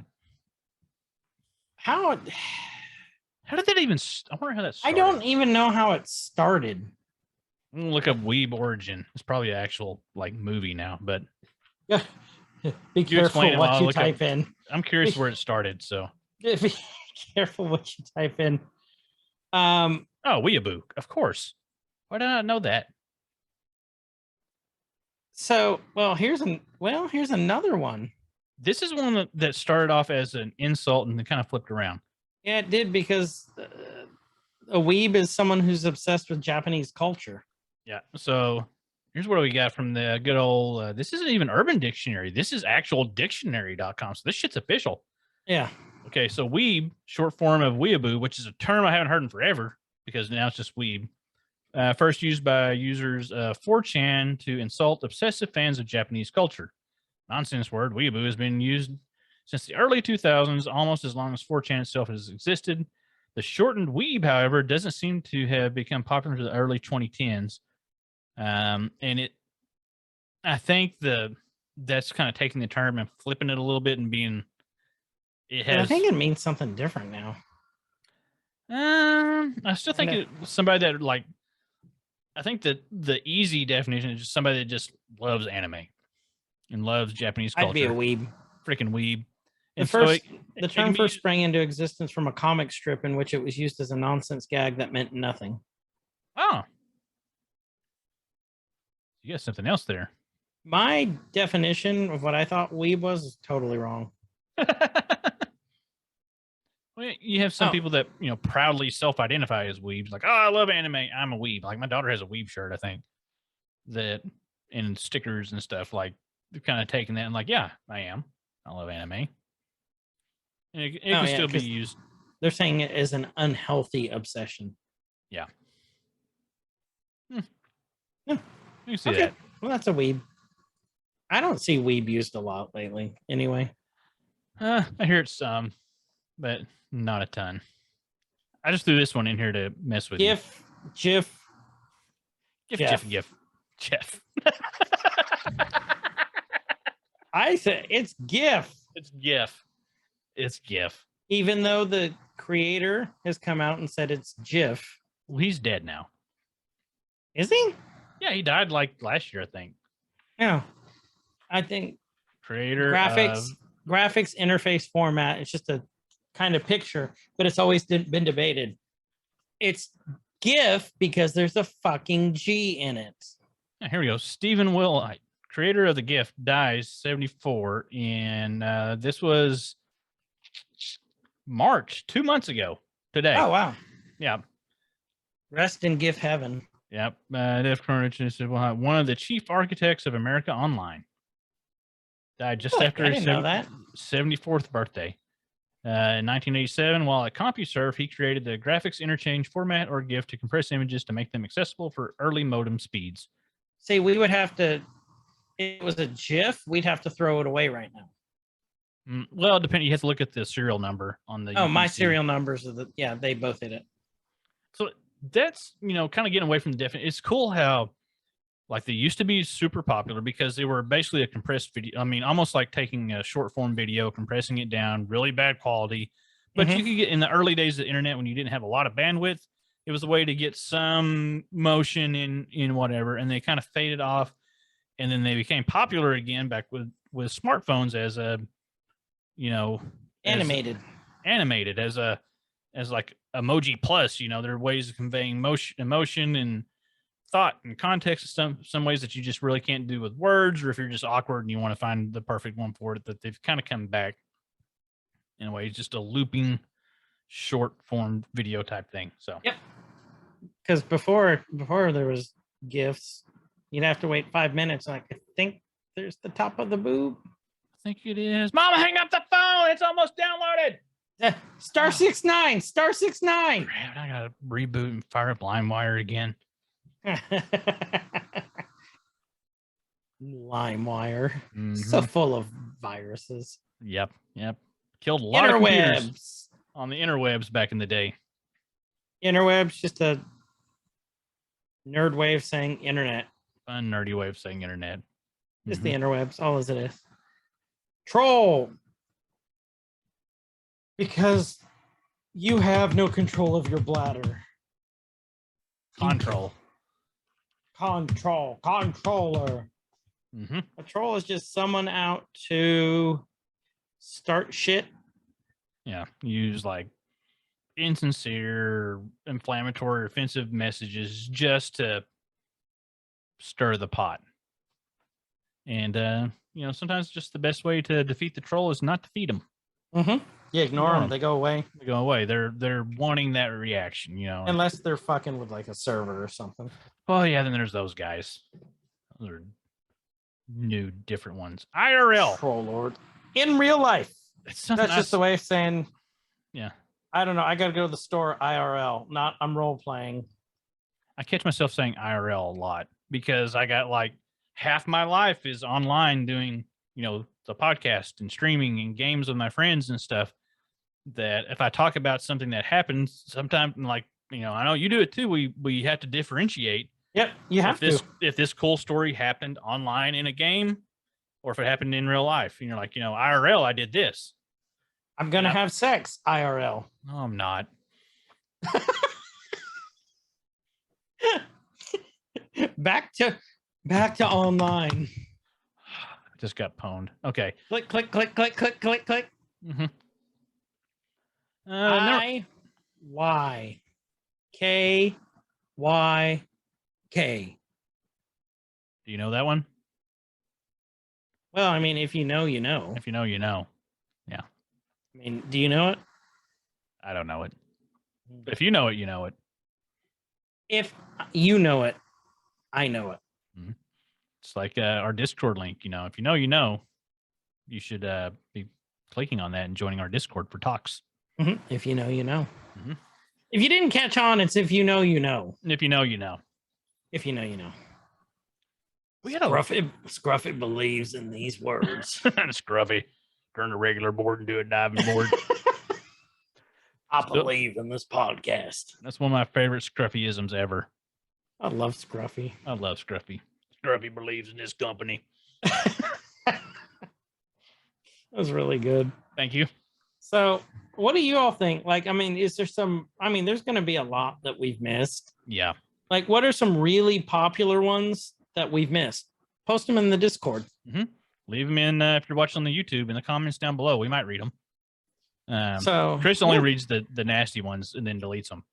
S2: How?
S3: How did that even? I wonder how that started.
S2: I don't even know how it started.
S3: I'm gonna look up Weeb origin. It's probably an actual like movie now, but
S2: Be careful
S3: explain it while
S2: what
S3: I
S2: you
S3: look up.
S2: type in.
S3: I'm curious where it started. So,
S2: Be careful what you type in.
S3: oh, Weeaboo, of course. Why did I not know that?
S2: So, here's another one.
S3: This is one that started off as an insult and then kind of flipped around.
S2: Yeah, it did because a weeb is someone who's obsessed with Japanese culture.
S3: Yeah. So here's what we got from the good old. This isn't even Urban Dictionary. This is actual dictionary.com. So this shit's official.
S2: Yeah.
S3: Okay. So weeb, short form of weeaboo, which is a term I haven't heard in forever because now it's just weeb. First used by users 4chan to insult obsessive fans of Japanese culture. Nonsense word. Weeaboo has been used since the early 2000s, almost as long as 4chan itself has existed. The shortened weeb, however, doesn't seem to have become popular until the early 2010s. And I think that's kind of taking the term and flipping it a little bit and being,
S2: I think it means something different now.
S3: I still think it's somebody that like, I think that the easy definition is just somebody that just loves anime and loves Japanese culture.
S2: I'd be a weeb.
S3: Freaking weeb.
S2: The term first sprang into existence from a comic strip in which it was used as a nonsense gag that meant nothing.
S3: Oh. You got something else there.
S2: My definition of what I thought weeb was is totally wrong.
S3: Well, you have some people that, proudly self-identify as weebs. Like, oh, I love anime. I'm a weeb. Like, my daughter has a weeb shirt, I think. And stickers and stuff. Like, they're kind of taking that and like, yeah, I am. I love anime. And it can still be used.
S2: They're saying it is an unhealthy obsession.
S3: Yeah.
S2: Yeah.
S3: You can see that.
S2: Well, that's a weeb. I don't see weeb used a lot lately, anyway.
S3: I hear it some, but not a ton. I just threw this one in here to mess with
S2: GIF.
S3: Jeff.
S2: I said it's GIF.
S3: It's GIF. It's GIF.
S2: Even though the creator has come out and said it's GIF.
S3: Well, he's dead now.
S2: Is he?
S3: Yeah, he died like last year, I think.
S2: No. I think
S3: creator
S2: graphics interface format. It's just a kind of picture, but it's always been debated. It's GIF because there's a fucking G in it.
S3: Here we go. Stephen Will, creator of the GIF, dies 74, and this was March, 2 months ago today.
S2: Oh wow.
S3: Yeah.
S2: Rest in GIF heaven.
S3: Yep. One of the chief architects of America Online. Died just after his 74th birthday. In 1987, while at CompuServe, he created the graphics interchange format or GIF to compress images to make them accessible for early modem speeds.
S2: See, we would have to. It was a GIF. We'd have to throw it away right now.
S3: Well, depending, you have to look at the serial number on the.
S2: Oh, my
S3: UPC.
S2: serial numbers are they both hit it.
S3: So that's kind of getting away from the definition. It's cool how, like, they used to be super popular because they were basically a compressed video. I mean, almost like taking a short form video, compressing it down, really bad quality. But you could get in the early days of the internet when you didn't have a lot of bandwidth. It was a way to get some motion in whatever, and they kind of faded off, and then they became popular again back with smartphones as a,
S2: Animated
S3: as like emoji plus. There are ways of conveying emotion and thought and context in some ways that you just really can't do with words, or if you're just awkward and you want to find the perfect one for it, that they've kind of come back in a way. It's just a looping short form video type thing. So
S2: yep. Because before there was GIFs, you'd have to wait 5 minutes. Like, I think there's the top of the boob.
S3: I think it is. Mama, hang up the phone. It's almost downloaded.
S2: Star 69. Star 69.
S3: Crap, I gotta reboot and fire up LimeWire again.
S2: LimeWire. So full of viruses.
S3: Yep. Killed a lot of computers
S2: Interwebs.
S3: on the interwebs back in the day.
S2: Interwebs, just a nerd way of saying internet.
S3: Fun, nerdy way of saying internet.
S2: Just the interwebs, all as it is. Troll. Because you have no control of your bladder.
S3: Controller.
S2: A troll is just someone out to start shit.
S3: Yeah, use like insincere, inflammatory, offensive messages just to stir the pot. And sometimes just the best way to defeat the troll is not to feed them.
S2: Yeah, ignore them. They go away.
S3: They're wanting that reaction,
S2: Unless they're fucking with like a server or something.
S3: Oh yeah, then there's those guys. Those are new, different ones. IRL.
S2: Troll lord. In real life.
S3: That's
S2: just the way of saying.
S3: Yeah.
S2: I don't know. I got to go to the store IRL. Not I'm role playing.
S3: I catch myself saying IRL a lot because I got like half my life is online doing, the podcast and streaming and games with my friends and stuff. That if I talk about something that happens, sometimes like, I know you do it too. We have to differentiate.
S2: Yep, you have to.
S3: If this cool story happened online in a game, or if it happened in real life, and you're like, IRL, I did this.
S2: I'm gonna have sex IRL.
S3: No, I'm not.
S2: Back to online.
S3: Just got pwned. Okay.
S2: Click.
S3: Mm-hmm.
S2: IYKYK.
S3: Do you know that one?
S2: Well, I mean, if you know, you know.
S3: If you know, you know. Yeah.
S2: I mean, do you know it?
S3: I don't know it. But if you know it, you know it.
S2: If you know it, I know it.
S3: Mm-hmm. It's like our Discord link. If you know, you should be clicking on that and joining our Discord for talks.
S2: Mm-hmm. If you know, you know.
S3: Mm-hmm.
S2: If you didn't catch on, it's if you know, you know.
S3: If you know, you know.
S2: If you know, you know.
S3: We had
S2: Scruffy believes in these words.
S3: Scruffy. Turn the regular board into a diving board.
S2: I believe in this podcast.
S3: That's one of my favorite Scruffyisms ever.
S2: I love Scruffy.
S3: I love Scruffy. Scruffy believes in this company.
S2: That was really good.
S3: Thank you.
S2: So, what do you all think? Like, I mean, is there there's going to be a lot that we've missed.
S3: Yeah.
S2: Like, what are some really popular ones that we've missed? Post them in the Discord.
S3: Mm-hmm. Leave them in if you're watching on the YouTube in the comments down below. We might read them.
S2: So
S3: Chris only reads the nasty ones and then deletes them.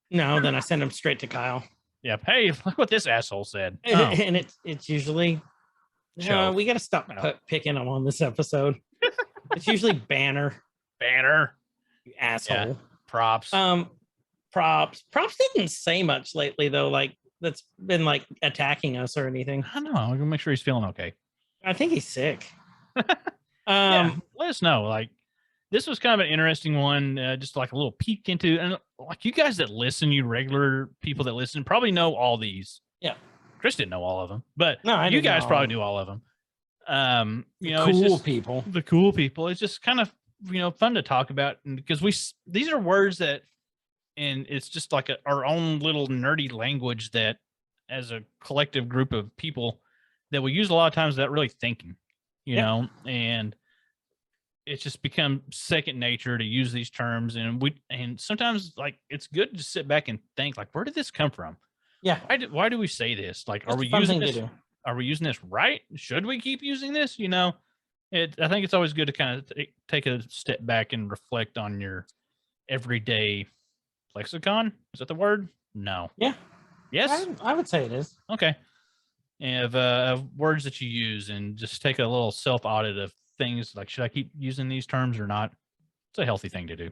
S2: No, then I send them straight to Kyle.
S3: Yep. Hey, look what this asshole said.
S2: And it's usually we got to stop picking them on this episode. It's usually Banner. You asshole.
S3: Yeah. Props.
S2: Props didn't say much lately though. Like that's been like attacking us or anything.
S3: I don't know. I'm gonna make sure he's feeling okay.
S2: I think he's sick.
S3: Yeah, let us know. Like, this was kind of an interesting one, just like a little peek into, and like you guys that listen, you regular people that listen, probably know all these.
S2: Yeah.
S3: Chris didn't know all of them, but
S2: No, I
S3: you
S2: didn't know
S3: guys
S2: all
S3: probably
S2: of them.
S3: knew all of them. You know,
S2: Cool
S3: it's just
S2: people.
S3: the cool people. It's just kind of, you know, fun to talk about, and because these are words that, and it's just like our own little nerdy language that, as a collective group of people, that we use a lot of times without really thinking, you know, and it's just become second nature to use these terms. And sometimes like it's good to sit back and think, like, where did this come from?
S2: Yeah.
S3: Why do we say this? Like,
S2: It's
S3: are we
S2: a fun
S3: using
S2: thing to
S3: this?
S2: do.
S3: Are we using this right? Should we keep using this? You know, I think it's always good to kind of take a step back and reflect on your everyday lexicon. Is that the word? No.
S2: Yeah.
S3: Yes.
S2: I would say it is.
S3: Okay. And of words that you use, and just take a little self audit of things like, should I keep using these terms or not? It's a healthy thing to do.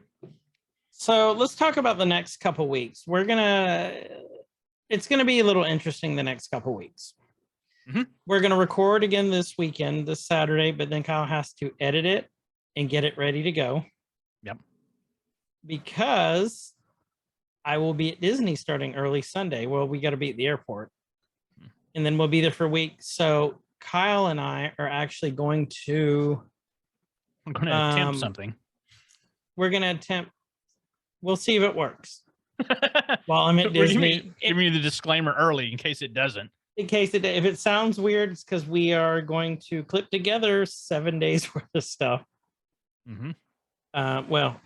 S2: So let's talk about the next couple weeks. It's gonna be a little interesting the next couple weeks.
S3: Mhm.
S2: We're gonna record again this weekend, this Saturday, but then Kyle has to edit it and get it ready to go.
S3: Yep.
S2: Because I will be at Disney starting early Sunday. Well, we got to be at the airport, and then we'll be there for a week. So Kyle and I are actually going to.
S3: I'm going to attempt something.
S2: We're going to attempt. We'll see if it works. While I'm at Disney,
S3: Give me the disclaimer early in case it doesn't.
S2: In case if it sounds weird, it's because we are going to clip together 7 days worth of stuff.
S3: Mm-hmm.
S2: Well,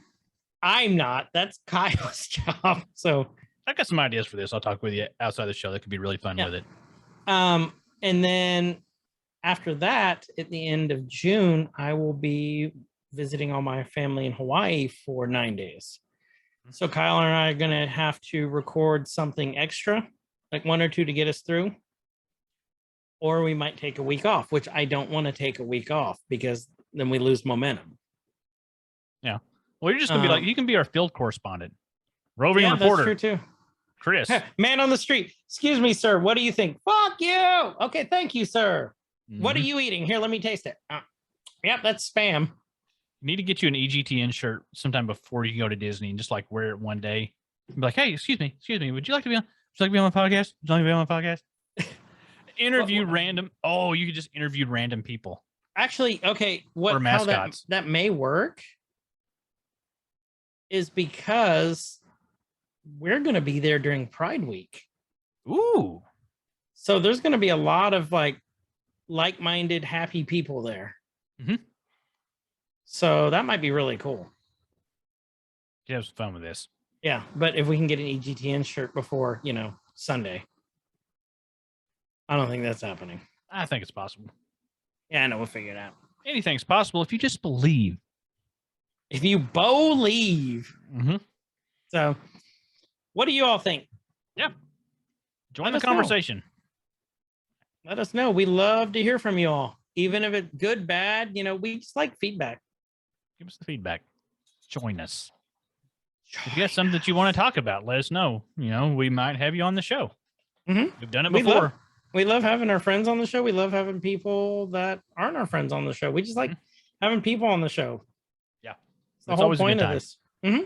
S2: I'm not. That's Kyle's job. So
S3: I got some ideas for this. I'll talk with you outside the show. That could be really fun with it.
S2: And then after that, at the end of June, I will be visiting all my family in Hawaii for 9 days. So Kyle and I are going to have to record something extra, like 1 or 2 to get us through. Or we might take a week off, which I don't want to take a week off because then we lose momentum.
S3: Yeah. Well, you're just going to be like, you can be our field correspondent, roving reporter.
S2: That's true too.
S3: Chris.
S2: Man on the street. Excuse me, sir. What do you think? Fuck you. Okay, thank you, sir.
S3: Mm-hmm.
S2: What are you eating? Here, let me taste it. Yep, that's spam.
S3: Need to get you an EGTN shirt sometime before you go to Disney and just like wear it one day. Be like, hey, excuse me. Would you like to be on my podcast? Would you like to be on my podcast? Interview random. Oh, you could just interview random people.
S2: Actually, okay.
S3: Or mascots.
S2: How that may work is because we're going to be there during Pride Week.
S3: Ooh.
S2: So there's going to be a lot of like-minded, happy people there.
S3: Mm-hmm.
S2: So that might be really cool.
S3: You have some fun with this.
S2: Yeah, but if we can get an EGTN shirt before, Sunday. I don't think that's happening.
S3: I think it's possible.
S2: Yeah, I know. We'll figure it out.
S3: Anything's possible if you just believe.
S2: If you believe.
S3: Mm-hmm.
S2: So, what do you all think?
S3: Yeah. Join the conversation.
S2: Let us know. We love to hear from you all. Even if it's good, bad, we just like feedback.
S3: Give us the feedback. Join us. If you got something that you want to talk about, let us know. We might have you on the show.
S2: Mm-hmm.
S3: We've done it before.
S2: We love having our friends on the show. We love having people that aren't our friends on the show. We just like having people on the show.
S3: Yeah.
S2: It's the whole point of this. Mm-hmm.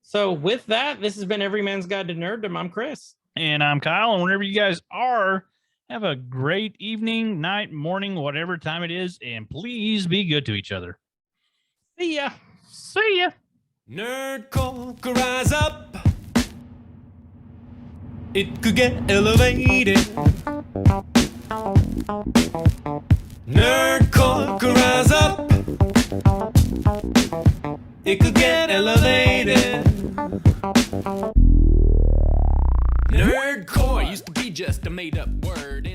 S2: So with that, this has been Every Man's Guide to Nerddom. I'm Chris.
S3: And I'm Kyle. And wherever you guys are, have a great evening, night, morning, whatever time it is. And please be good to each other.
S2: See ya.
S3: See ya.
S1: Nerd Corker, rise up. It could get elevated. Nerd Corker, rise up. It could get elevated. Nerdcore used to be just a made-up word.